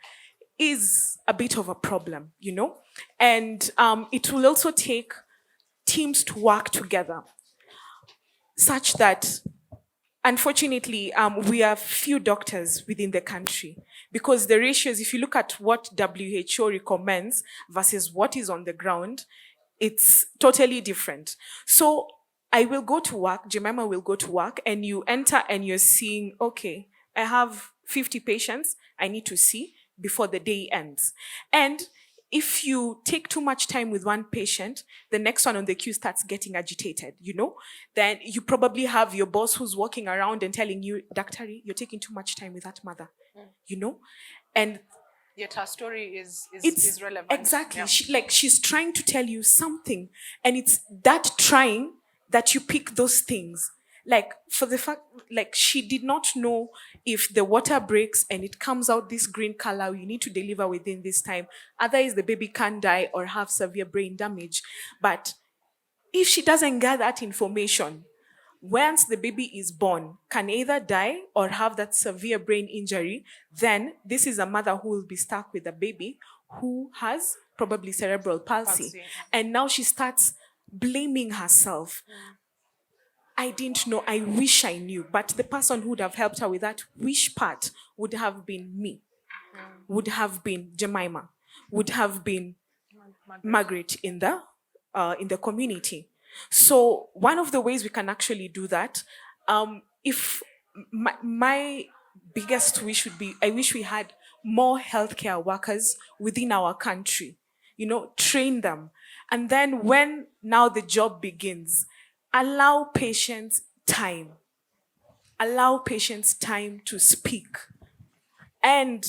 is a bit of a problem. And it will also take teams to work together, such that, unfortunately, we have few doctors within the country, because the ratios, if you look at what WHO recommends versus what is on the ground, it's totally different. So I will go to work, Jemima will go to work, and you enter and you're seeing, okay, I have 50 patients I need to see before the day ends. And if you take too much time with one patient, the next one on the queue starts getting agitated. Then you probably have your boss who's walking around and telling you, Doctor, you're taking too much time with that mother. And Yet her story is it's relevant. exactly, Yeah. she's trying to tell you something, and it's that trying that you pick those things. Like, for the fact, like, she did not know if the water breaks and it comes out this green color, you need to deliver within this time, otherwise the baby can die or have severe brain damage. But if she doesn't get that information, once the baby is born, can either die or have that severe brain injury, then this is a mother who will be stuck with a baby who has probably cerebral palsy. Palsy. And now she starts blaming herself. I didn't know, I wish I knew. But the person who would have helped her with that wish part would have been me, would have been Jemima, would have been Margaret in the community. So one of the ways we can actually do that, if my biggest wish would be, I wish we had more healthcare workers within our country. Train them, and then when now the job begins, allow patients time. Allow patients time to speak. And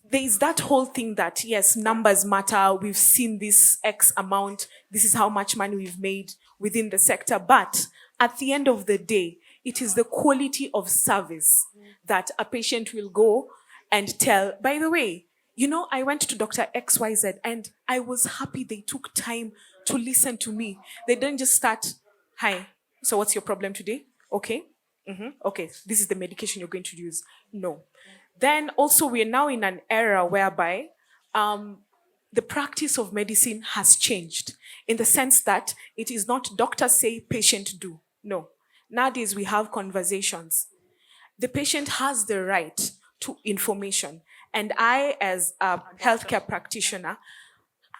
there's that whole thing that, yes, numbers matter. We've seen this X amount. This is how much money we've made within the sector. But at the end of the day, it is the quality of service that a patient will go and tell, by the way, I went to Dr. XYZ and I was happy they took time to listen to me. They didn't just start, hi, so what's your problem today? Okay. Okay, this is the medication you're going to use. No. Then also, we're now in an era whereby the practice of medicine has changed, in the sense that it is not doctor say, patient do. No. Nowadays, we have conversations. The patient has the right to information. And I, as a healthcare practitioner,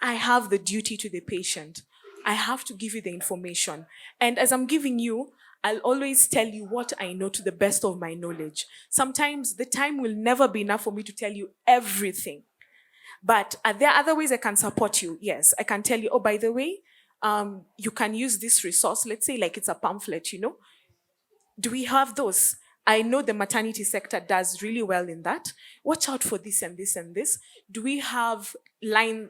I have the duty to the patient. I have to give you the information. And as I'm giving you, I'll always tell you what I know to the best of my knowledge. Sometimes the time will never be enough for me to tell you everything. But there are other ways I can support you. Yes, I can tell you, oh, by the way, you can use this resource. Let's say like it's a pamphlet, Do we have those? I know the maternity sector does really well in that. Watch out for this and this and this. Do we have line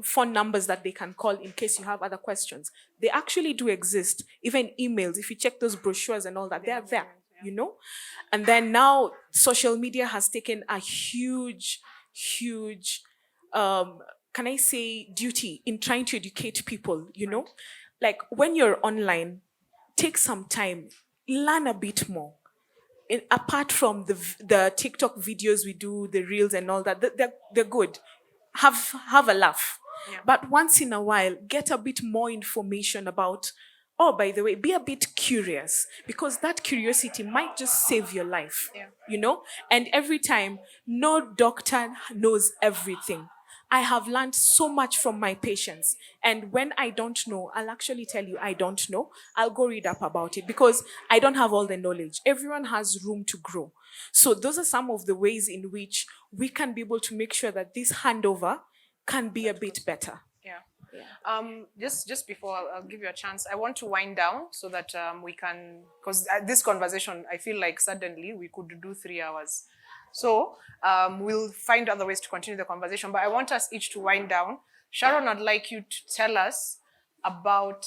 phone numbers that they can call in case you have other questions? They actually do exist. Even emails, if you check those brochures and all that, they're there. And then now social media has taken a huge, huge, can I say, duty in trying to educate people. Like when you're online, take some time, learn a bit more. Apart from the TikTok videos we do, the reels and all that, they're good. Have a laugh. Yeah. But once in a while, get a bit more information about, oh, by the way, be a bit curious, because that curiosity might just save your life. Yeah. And every time, no doctor knows everything. I have learned so much from my patients. And when I don't know, I'll actually tell you I don't know. I'll go read up about it because I don't have all the knowledge. Everyone has room to grow. So those are some of the ways in which we can be able to make sure that this handover can be a bit better. Yeah. Just before I'll give you a chance, I want to wind down so that we can, because this conversation, I feel like suddenly we could do 3 hours. So we'll find other ways to continue the conversation, but I want us each to wind down. Sharon, I'd like you to tell us about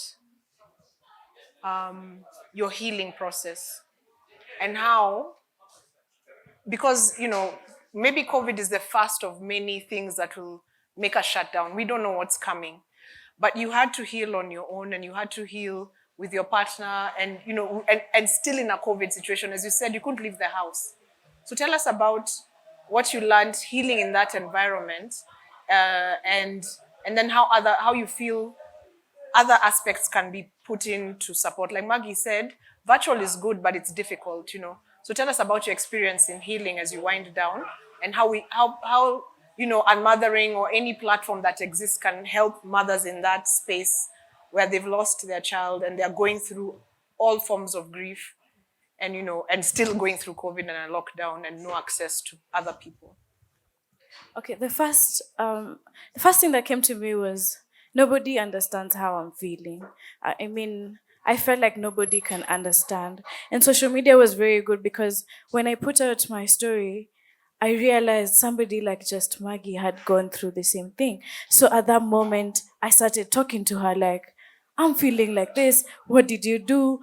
your healing process and how, because, maybe COVID is the first of many things that will make us shut down. We don't know what's coming, but you had to heal on your own, and you had to heal with your partner, and, and still in a COVID situation, as you said, you couldn't leave the house. So tell us about what you learned healing in that environment, and then how you feel other aspects can be put in to support. Like Maggie said, virtual is good, but it's difficult, So tell us about your experience in healing as you wind down, and how UnMothering or any platform that exists can help mothers in that space where they've lost their child and they're going through all forms of grief, and and still going through COVID and a lockdown and no access to other people. Okay, the first thing that came to me was nobody understands how I'm feeling. I mean, I felt like nobody can understand. And social media was very good because when I put out my story, I realized somebody like just Maggie had gone through the same thing. So at that moment, I started talking to her like, I'm feeling like this. What did you do?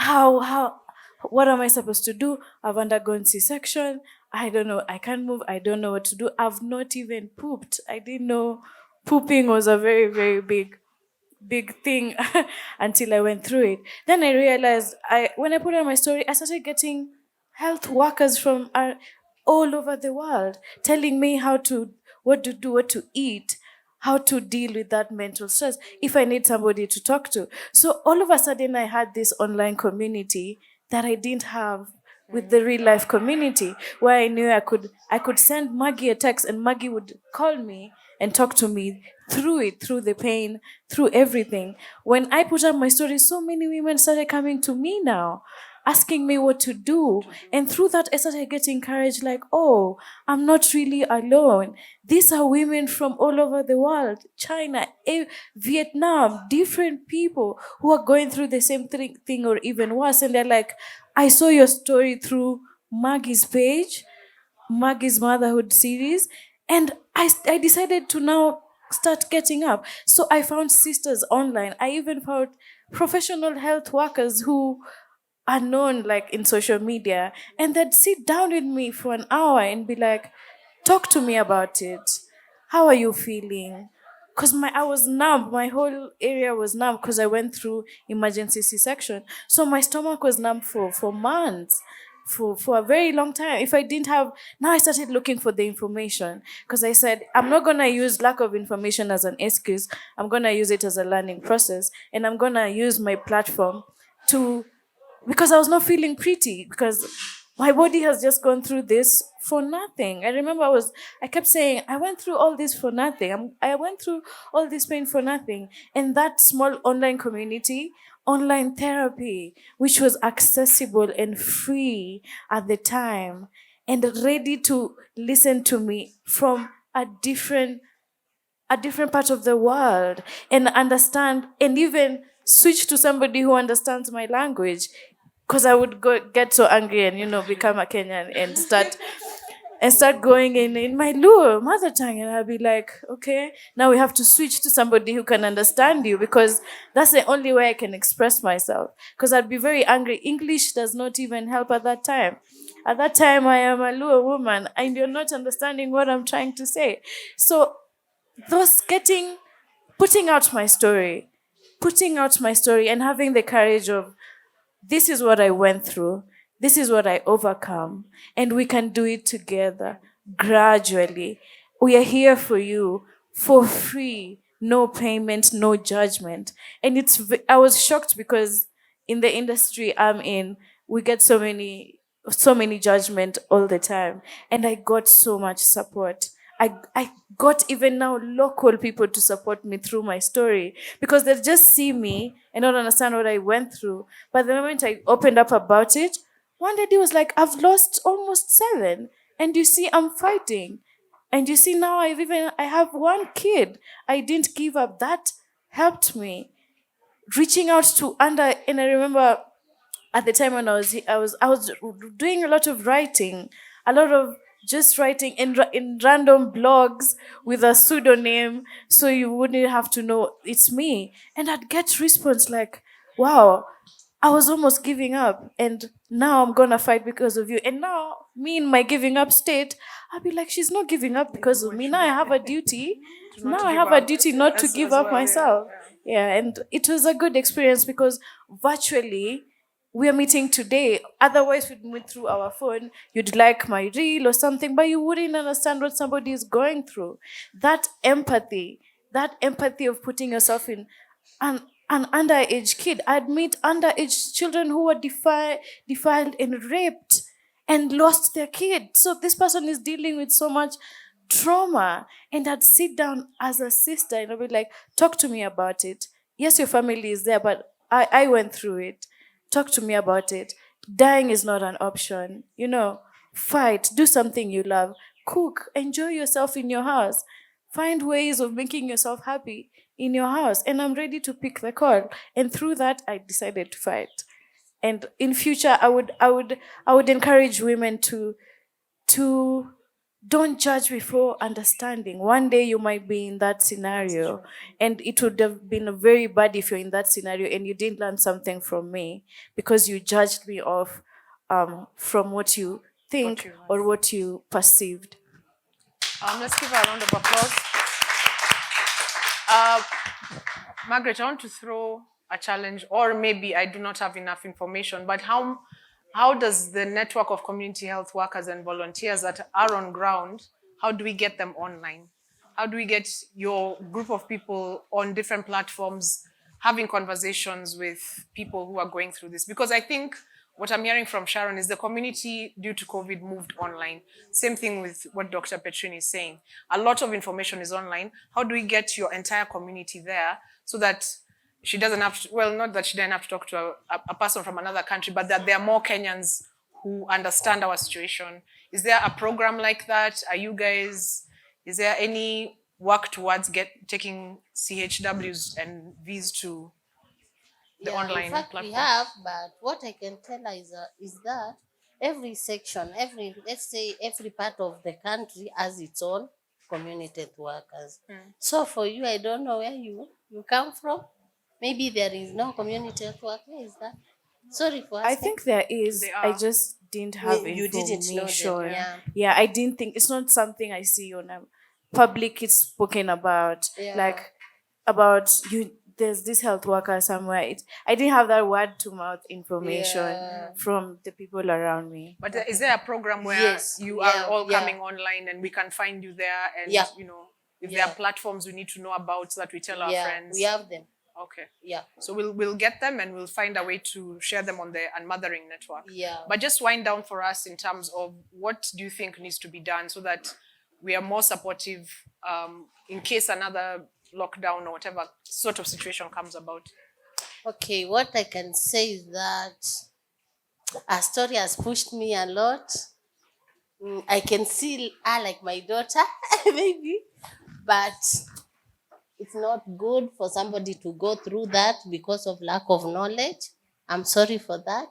What am I supposed to do? I've undergone C-section. I don't know. I can't move. I don't know what to do. I've not even pooped. I didn't know pooping was a very, very big thing until I went through it. Then I realized when I put on my story, I started getting health workers from all over the world telling me what to do, what to eat, how to deal with that mental stress, if I need somebody to talk to. So all of a sudden I had this online community that I didn't have with the real life community, where I knew I could send Maggie a text and Maggie would call me and talk to me through the pain, through everything. When I put up my story, so many women started coming to me now, asking me what to do. And through that, I started getting encouraged, like, oh, I'm not really alone. These are women from all over the world, China, Vietnam, different people who are going through the same thing or even worse. And they're like, I saw your story through Maggie's page, Maggie's Motherhood series, and I decided to now start getting up. So I found sisters online. I even found professional health workers who are known like in social media, and they'd sit down with me for an hour and be like, talk to me about it. How are you feeling? Because I was numb. My whole area was numb because I went through emergency C-section. So my stomach was numb for months, for a very long time. If I didn't have, now I started looking for the information because I said, I'm not going to use lack of information as an excuse. I'm going to use it as a learning process, and I'm going to use my platform to, because I was not feeling pretty, because my body has just gone through this for nothing. I remember I kept saying, I went through all this for nothing. I went through all this pain for nothing. And that small online community, online therapy, which was accessible and free at the time, and ready to listen to me from a different part of the world, and understand, and even switch to somebody who understands my language, because I would get so angry and become a Kenyan and start going in my Luo mother tongue, and I'll be like, okay, now we have to switch to somebody who can understand you, because that's the only way I can express myself, because I'd be very angry. English does not even help at that time. At that time, I am a Luo woman and you're not understanding what I'm trying to say. So those putting out my story and having the courage of, this is what I went through, this is what I overcome, and we can do it together gradually. We are here for you for free, no payment, no judgment. And I was shocked, because in the industry I'm in, we get so many judgment all the time, and I got so much support. I got even now local people to support me through my story, because they just see me and don't understand what I went through. But the moment I opened up about it, one lady was like, I've lost almost 7, and you see I'm fighting. And you see now I have 1 kid. I didn't give up. That helped me. Reaching out to and I remember at the time when I was doing a lot of writing, a lot of just writing in random blogs with a pseudonym, so you wouldn't have to know it's me. And I'd get response like, wow, I was almost giving up, and now I'm gonna fight because of you. And now, me in my giving up state, I'll be like, she's not giving up because of me. Now I have a duty. not Now to I give have a up duty not to as give up well, yeah. myself. Yeah, and it was a good experience, because virtually we are meeting today. Otherwise, we'd meet through our phone. You'd like my reel or something, but you wouldn't understand what somebody is going through. That empathy of putting yourself in an underage kid. I'd meet underage children who were defiled and raped and lost their kid. So this person is dealing with so much trauma. And I'd sit down as a sister and I'd be like, talk to me about it. Yes, your family is there, but I went through it. Talk to me about it. Dying is not an option. Fight, do something you love, cook, enjoy yourself in your house. Find ways of making yourself happy in your house. And I'm ready to pick the call. And through that, I decided to fight. And in future, I would encourage women to don't judge before understanding. One day you might be in that scenario, and it would have been very bad if you're in that scenario and you didn't learn something from me, because you judged me off from what you think or what you perceived. Let's give her a round of applause. Margaret, I want to throw a challenge, or maybe I do not have enough information, but how does the network of community health workers and volunteers that are on ground, how do we get them online? How do we get your group of people on different platforms having conversations with people who are going through this? Because I think what I'm hearing from Sharon is the community, due to COVID, moved online. Same thing with what Dr. Petrini is saying. A lot of information is online. How do we get your entire community there so that she doesn't have to, well, not that she doesn't have to talk to a person from another country, but that there are more Kenyans who understand our situation? Is there a program like that? Is there any work towards taking CHWs and Vs to the online in fact, platform? we have, but what I can tell her is that every section, let's say every part of the country has its own community health workers. So for you, I don't know where you come from. Maybe there is no community health worker. Is that? Sorry for I asking. think there is. They I are. just didn't have You didn't know them, information. yeah. I didn't think it's not something I see on a public. It's spoken about, Yeah. like about you. There's this health worker somewhere. I didn't have that word to mouth information Yeah. from the people around me. But is there a program where Yes, you yeah, are all yeah. coming online and we can find you there? And, Yeah. if there are Yeah. platforms we need to know about so that we tell our Yeah, friends? we have them. Okay. Yeah. So we'll get them and we'll find a way to share them on the Unmothering network. Yeah. But just wind down for us in terms of what do you think needs to be done so that we are more supportive in case another lockdown or whatever sort of situation comes about. Okay, what I can say is that a story has pushed me a lot. I can see her like my daughter, maybe, but it's not good for somebody to go through that because of lack of knowledge. I'm sorry for that.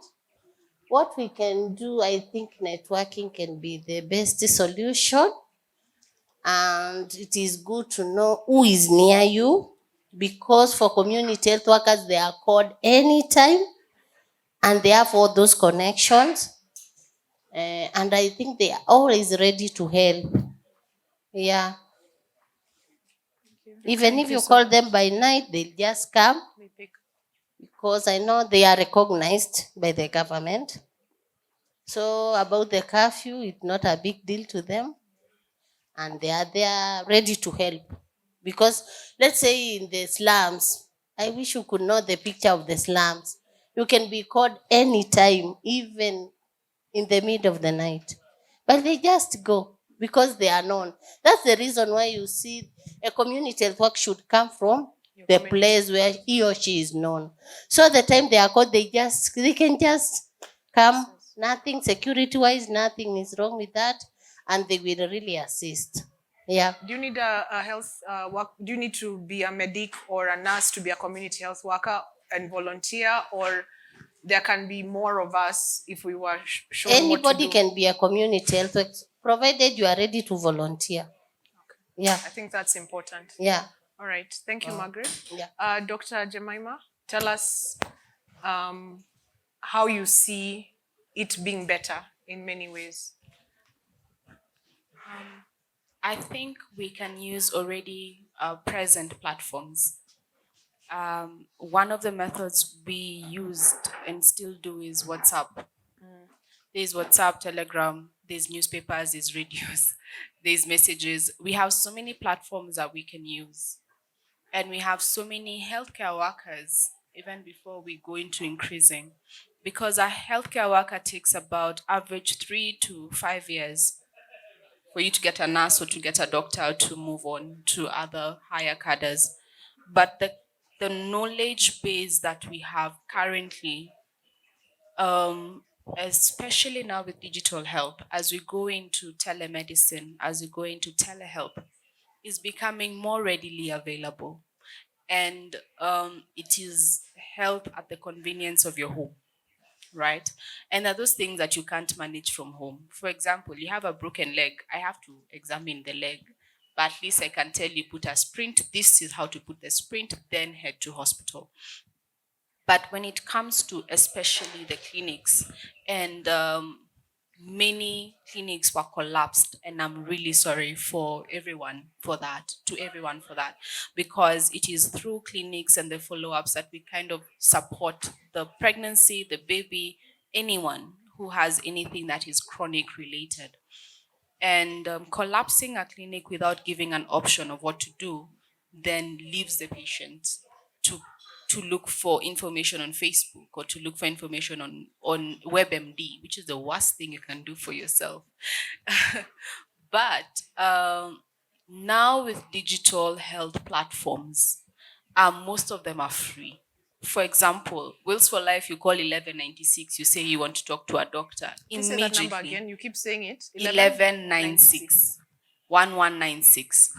What we can do, I think networking can be the best solution. And it is good to know who is near you, because for community health workers, they are called anytime and they have all those connections. And I think they are always ready to help. Yeah. Even Thank if you you so call much. them by night, they'll just come, because I know they are recognized by the government. So about the curfew, it's not a big deal to them, and they are there ready to help. Because let's say in the slums, I wish you could know the picture of the slums. You can be called anytime, even in the middle of the night. But they just go because they are known. That's the reason why you see a community health work should come from the community. place where he or she is known. So the time they are called, they can just come. Nothing security wise, nothing is wrong with that, and they will really assist. Yeah. Do you need a health work? Do you need to be a medic or a nurse to be a community health worker and volunteer, or there can be more of us if we were shown what to Anybody do? can be a community health worker, provided you are ready to volunteer. Yeah. I think that's important. Yeah. All right. Thank you, Margaret. Yeah. Dr. Jemima, tell us how you see it being better in many ways. I think we can use already present platforms. One of the methods we used and still do is WhatsApp. There's WhatsApp, Telegram, there's newspapers, there's radios, there's messages. We have so many platforms that we can use. And we have so many healthcare workers, even before we go into increasing. Because a healthcare worker takes about average 3 to 5 years for you to get a nurse or to get a doctor to move on to other higher cadres. But the knowledge base that we have currently, especially now with digital health, as we go into telemedicine, as we go into telehealth, is becoming more readily available. And it is health at the convenience of your home, right? And there are those things that you can't manage from home. For example, you have a broken leg. I have to examine the leg, but at least I can tell you put a splint. This is how to put the splint, then head to hospital. But when it comes to especially the clinics, and many clinics were collapsed, and I'm really sorry for everyone for that, to everyone for that, because it is through clinics and the follow-ups that we kind of support the pregnancy, the baby, anyone who has anything that is chronic related. And collapsing a clinic without giving an option of what to do then leaves the patient to to look for information on Facebook or to look for information on WebMD, which is the worst thing you can do for yourself. But now with digital health platforms, most of them are free. For example, Wills for Life, you call 1196, you say you want to talk to a doctor. Can you say that number Immediately, again? You keep saying it. 1196 1196.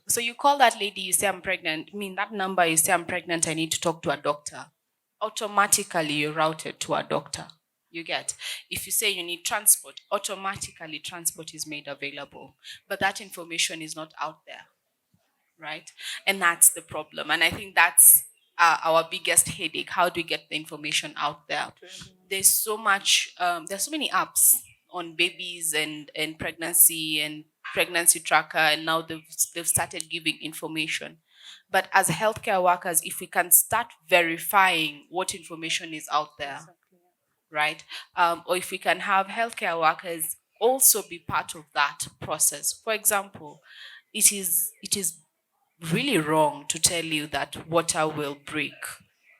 So you call that lady, you say I'm pregnant. I mean, that number, you say I'm pregnant, I need to talk to a doctor. Automatically, you're routed to a doctor. You get. If you say you need transport, automatically transport is made available. But that information is not out there, right? And that's the problem. And I think that's our biggest headache. How do we get the information out there? There's so much, there's so many apps on babies and pregnancy tracker, and now they've started giving information. But as healthcare workers, if we can start verifying what information is out there, right? Or if we can have healthcare workers also be part of that process. For example, it is really wrong to tell you that water will break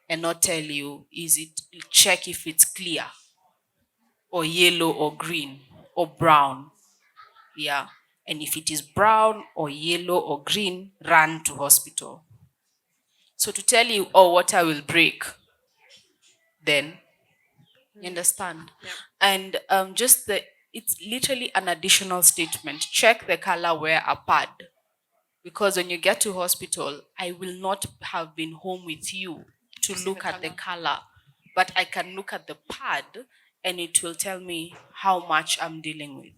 and not tell you, check if it's clear or yellow or green or brown. Yeah. And if it is brown or yellow or green, run to hospital. So to tell you, oh, water will break, then you understand. Yeah. And it's literally an additional statement. Check the color, wear a pad. Because when you get to hospital, I will not have been home with you to See look the at the color. color, but I can look at the pad and it will tell me how much I'm dealing with.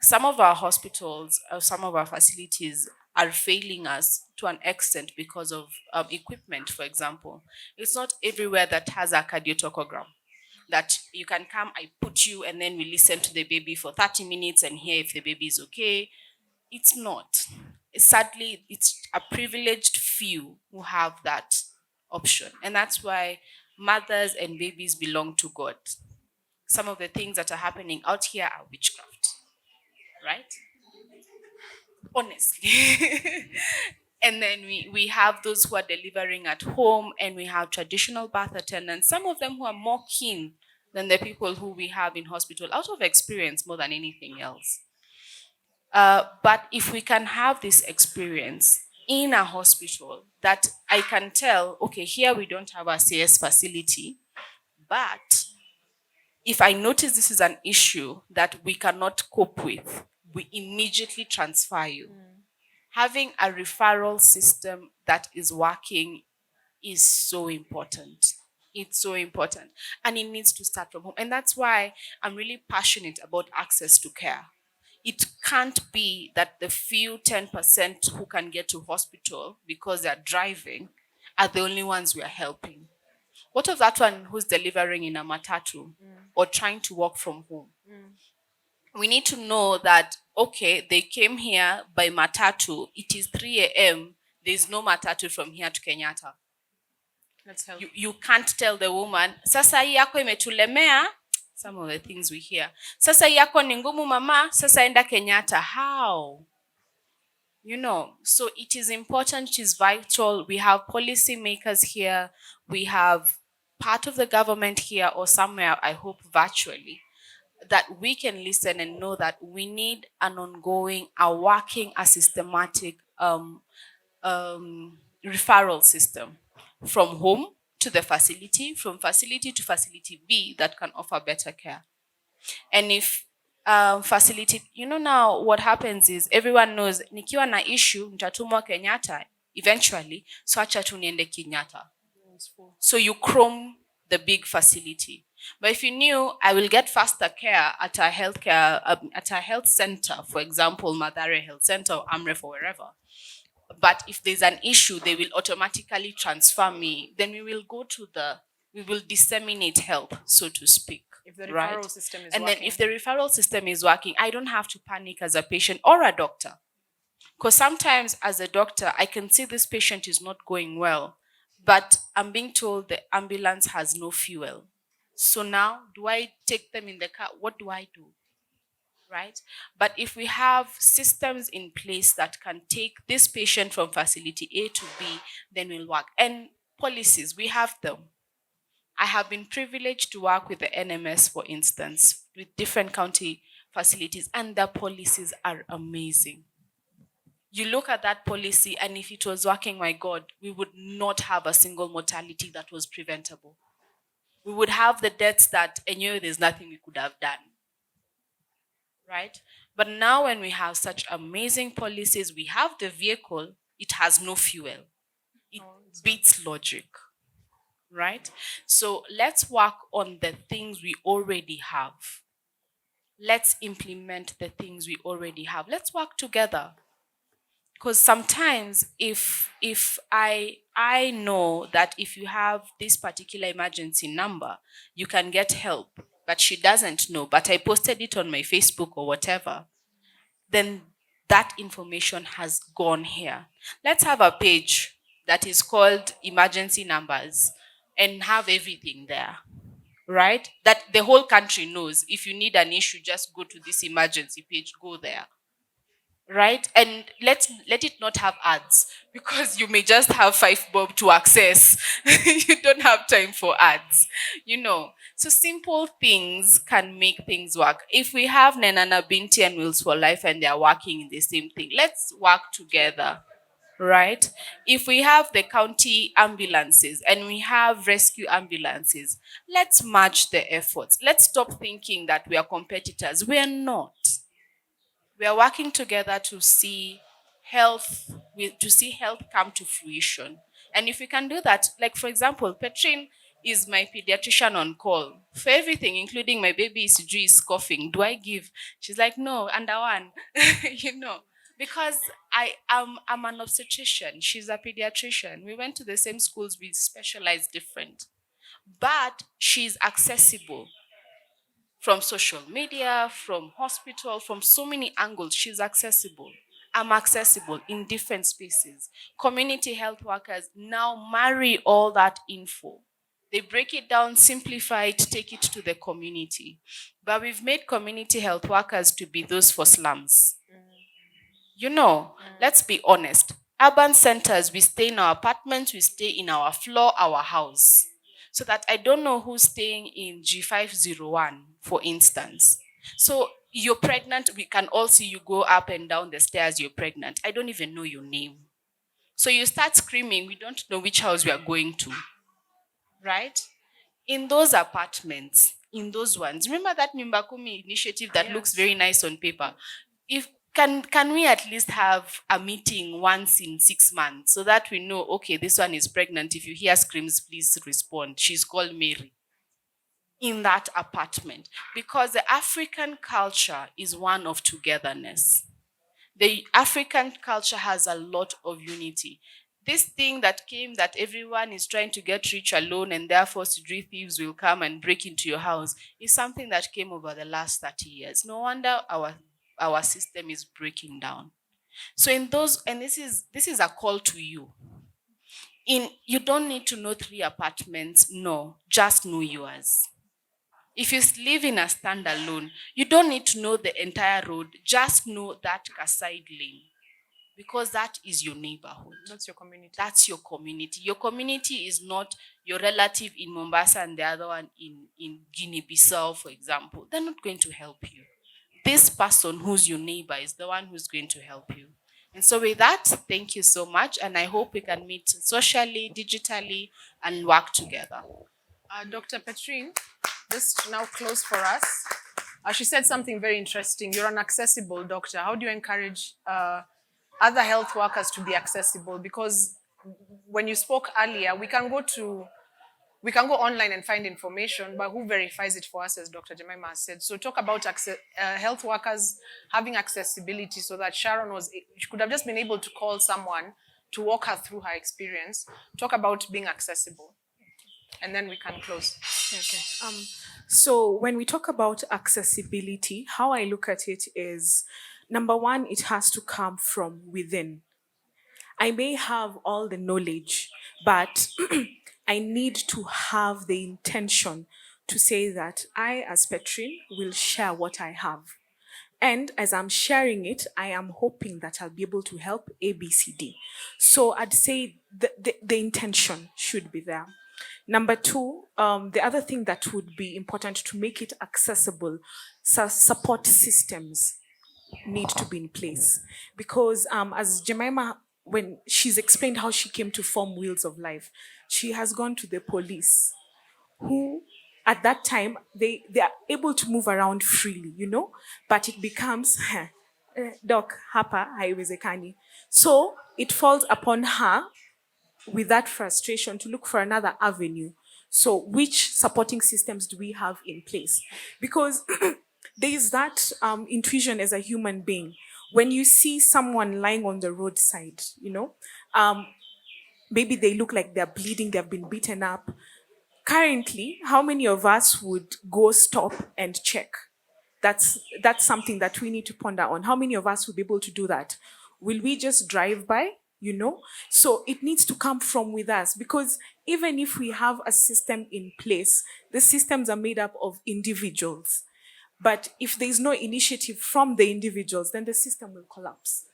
Some of our hospitals, some of our facilities are failing us to an extent because of equipment, for example. It's not everywhere that has a cardiotocogram that you can come, I put you, and then we listen to the baby for 30 minutes and hear if the baby is okay. It's not. Sadly, it's a privileged few who have that option. And that's why mothers and babies belong to God. Some of the things that are happening out here are witchcraft, right? Honestly. And then we have those who are delivering at home, and we have traditional birth attendants, some of them who are more keen than the people who we have in hospital, out of experience more than anything else. But if we can have this experience in a hospital that I can tell, okay, here we don't have a CS facility, but if I notice this is an issue that we cannot cope with, we immediately transfer you. Having a referral system that is working is so important. It's so important. And it needs to start from home. And that's why I'm really passionate about access to care. It can't be that the few 10% who can get to hospital because they're driving are the only ones we are helping. What of that one who's delivering in a matatu or trying to work from home? We need to know that, okay, they came here by matatu. It is 3 a.m. There's no matatu from here to Kenyatta. Let's help. You can't tell the woman, sasa hii yako imetulemea. Some of the things we hear. Sasa hii yako ni ngumu mama, sasa enda Kenyatta. How? You know, so it is important, it is vital. We have policy makers here. We have part of the government here or somewhere, I hope virtually, that we can listen and know that we need an ongoing, a working, a systematic referral system from home to the facility, from facility to facility B that can offer better care. And if facility, you know, now what happens is everyone knows nikiwa na issue nitatumwa Kenyatta eventually, so acha tu niende Kenyatta. So you chrome the big facility. But if you knew I will get faster care at a health center, for example, Madare Health Center or Amref or wherever, but if there's an issue, they will automatically transfer me. Then we will disseminate help, so to speak. If the referral right? system is and working. then if the referral system is working, I don't have to panic as a patient or a doctor. Because sometimes as a doctor, I can see this patient is not going well, but I'm being told the ambulance has no fuel. So now, do I take them in the car? What do I do? Right? But if we have systems in place that can take this patient from facility A to B, then we'll work. And policies, we have them. I have been privileged to work with the NMS, for instance, with different county facilities, and the policies are amazing. You look at that policy, and if it was working, my God, we would not have a single mortality that was preventable. We would have the deaths that, and there's nothing we could have done. Right? But now when we have such amazing policies, we have the vehicle, it has no fuel. It beats logic. Right? So let's work on the things we already have. Let's implement the things we already have. Let's work together. Because sometimes if I know that if you have this particular emergency number, you can get help, but she doesn't know, but I posted it on my Facebook or whatever, then that information has gone here. Let's have a page that is called emergency numbers and have everything there, right? That the whole country knows. If you need an issue, just go to this emergency page, go there. right? And let it not have ads, because you may just have 5 bob to access. You don't have time for ads, so simple things can make things work. If we have Nenana Binti and Wills for Life and they are working in the same thing, let's work together, right? If we have the county ambulances and we have rescue ambulances, let's match the efforts. Let's stop thinking that we are competitors. We are not. We are working together to see health come to fruition. And if we can do that, like for example, Petrine is my pediatrician on call for everything, including my baby is coughing. Do I give? She's like, no, under one, because I'm an obstetrician. She's a pediatrician. We went to the same schools. We specialize different, but she's accessible from social media, from hospital, from so many angles. She's accessible. I'm accessible in different spaces. Community health workers now marry all that info. They break it down, simplify it, take it to the community. But we've made community health workers to be those for slums. Let's be honest. Urban centers, we stay in our apartments, we stay in our floor, our house. So that I don't know who's staying in G501, for instance. So you're pregnant, we can all see you go up and down the stairs, you're pregnant. I don't even know your name. So you start screaming, we don't know which house we are going to, right? In those apartments, in those ones, remember that Mimbakumi initiative that looks very nice on paper? If can we at least have a meeting once in 6 months so that we know, okay, this one is pregnant. If you hear screams, please respond. She's called Mary. In that apartment, because the African culture is one of togetherness. The African culture has a lot of unity. This thing that came that everyone is trying to get rich alone and therefore street thieves will come and break into your house is something that came over the last 30 years. No wonder our system is breaking down. So in those, and this is a call to you. You don't need to know 3 apartments, no, just know yours. If you live in a standalone, you don't need to know the entire road, just know that side lane. Because that is your neighborhood. That's your community. That's your community. Your community is not your relative in Mombasa and the other one in Guinea-Bissau, for example. They're not going to help you. This person who's your neighbor is the one who's going to help you. And so with that, thank you so much. And I hope we can meet socially, digitally, and work together. Dr. Petrine, just now close for us. She said something very interesting. You're an accessible doctor. How do you encourage other health workers to be accessible? Because when you spoke earlier, we can go online and find information, but who verifies it for us, as Dr. Jemima has said? So talk about health workers having accessibility so that she could have just been able to call someone to walk her through her experience. Talk about being accessible, and then we can close. Okay. So when we talk about accessibility, how I look at it is, number one, it has to come from within. I may have all the knowledge, but I need to have the intention to say that I, as Petrine, will share what I have. And as I'm sharing it, I am hoping that I'll be able to help A, B, C, D. So I'd say the intention should be there. Number two, the other thing that would be important to make it accessible, support systems need to be in place. Because as Jemima, when she's explained how she came to form Wheels of Life, she has gone to the police, who at that time, they are able to move around freely, but it becomes, Doc, hapa, haiwezekani. So it falls upon her, with that frustration, to look for another avenue. So which supporting systems do we have in place? Because there is that intuition as a human being. When you see someone lying on the roadside, maybe they look like they're bleeding, they've been beaten up. Currently, how many of us would go stop and check? That's something that we need to ponder on. How many of us will be able to do that? Will we just drive by? So it needs to come from with us, because even if we have a system in place, the systems are made up of individuals. But if there is no initiative from the individuals, then the system will collapse.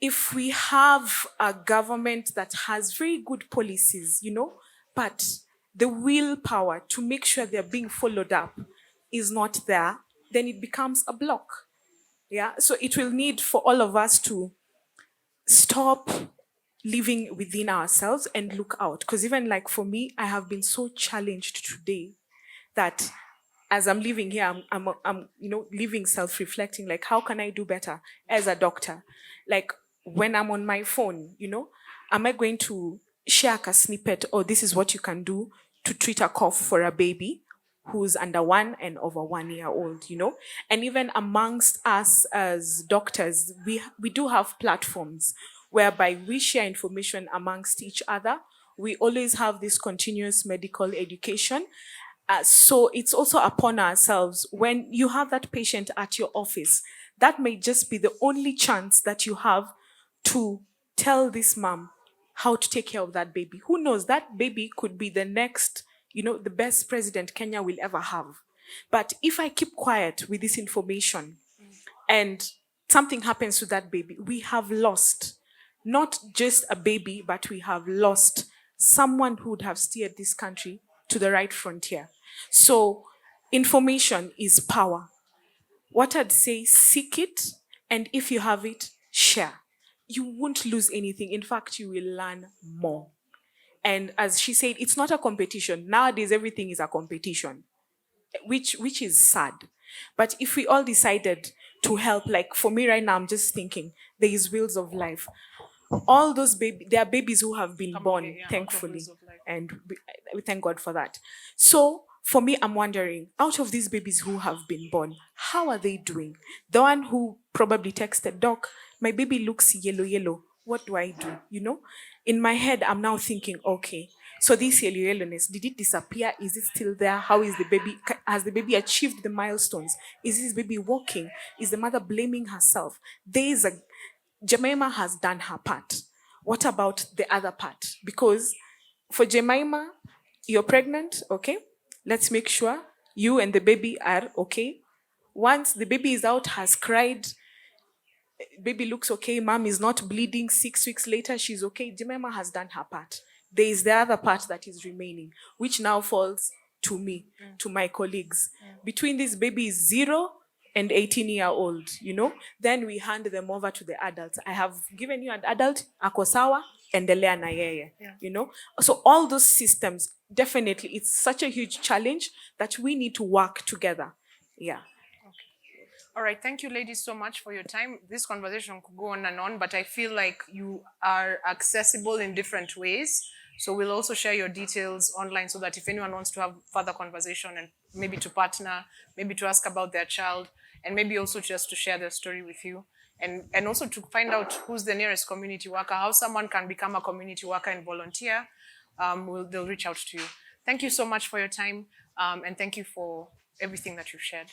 If we have a government that has very good policies, but the willpower to make sure they're being followed up is not there, then it becomes a block. Yeah. So it will need for all of us to stop living within ourselves and look out. Because even like for me, I have been so challenged today that as I'm living here, I'm living self-reflecting, like how can I do better as a doctor? Like when I'm on my phone, am I going to share a snippet, or this is what you can do to treat a cough for a baby who's under 1 and over 1 year old, And even amongst us as doctors, we do have platforms whereby we share information amongst each other. We always have this continuous medical education. So it's also upon ourselves. When you have that patient at your office, that may just be the only chance that you have to tell this mom how to take care of that baby. Who knows? That baby could be the next, the best president Kenya will ever have. But if I keep quiet with this information and something happens to that baby, we have lost not just a baby, but we have lost someone who would have steered this country to the right frontier. So information is power. What I'd say, seek it, and if you have it, share. You won't lose anything. In fact, you will learn more. And as she said, it's not a competition. Nowadays, everything is a competition, which is sad. But if we all decided to help, like for me right now, I'm just thinking there is Wheels of Life. All those there are babies who have been born, okay, yeah, thankfully, Wheels of Life. and we thank God for that. So for me, I'm wondering, out of these babies who have been born, how are they doing? The one who probably texted, "Doc, my baby looks yellow, yellow. What do I do?" In my head, I'm now thinking, okay, so this yellowness, did it disappear? Is it still there? How is the baby? Has the baby achieved the milestones? Is this baby walking? Is the mother blaming herself? Jemima has done her part. What about the other part? Because for Jemima, you're pregnant, okay? Let's make sure you and the baby are okay. Once the baby is out, has cried, baby looks okay, mom is not bleeding, 6 weeks later, she's okay. Jemima has done her part. There is the other part that is remaining, which now falls to me, to my colleagues. Between this baby is 0 and 18-year-old, then we hand them over to the adults. I have given you an adult, ako sawa, endelea na yeye, So all those systems, definitely, it's such a huge challenge that we need to work together. Yeah. All right, thank you, ladies, so much for your time. This conversation could go on, but I feel like you are accessible in different ways. So we'll also share your details online so that if anyone wants to have further conversation and maybe to partner, maybe to ask about their child, and maybe also just to share their story with you, and also to find out who's the nearest community worker, how someone can become a community worker and volunteer, they'll reach out to you. Thank you so much for your time, and thank you for everything that you've shared.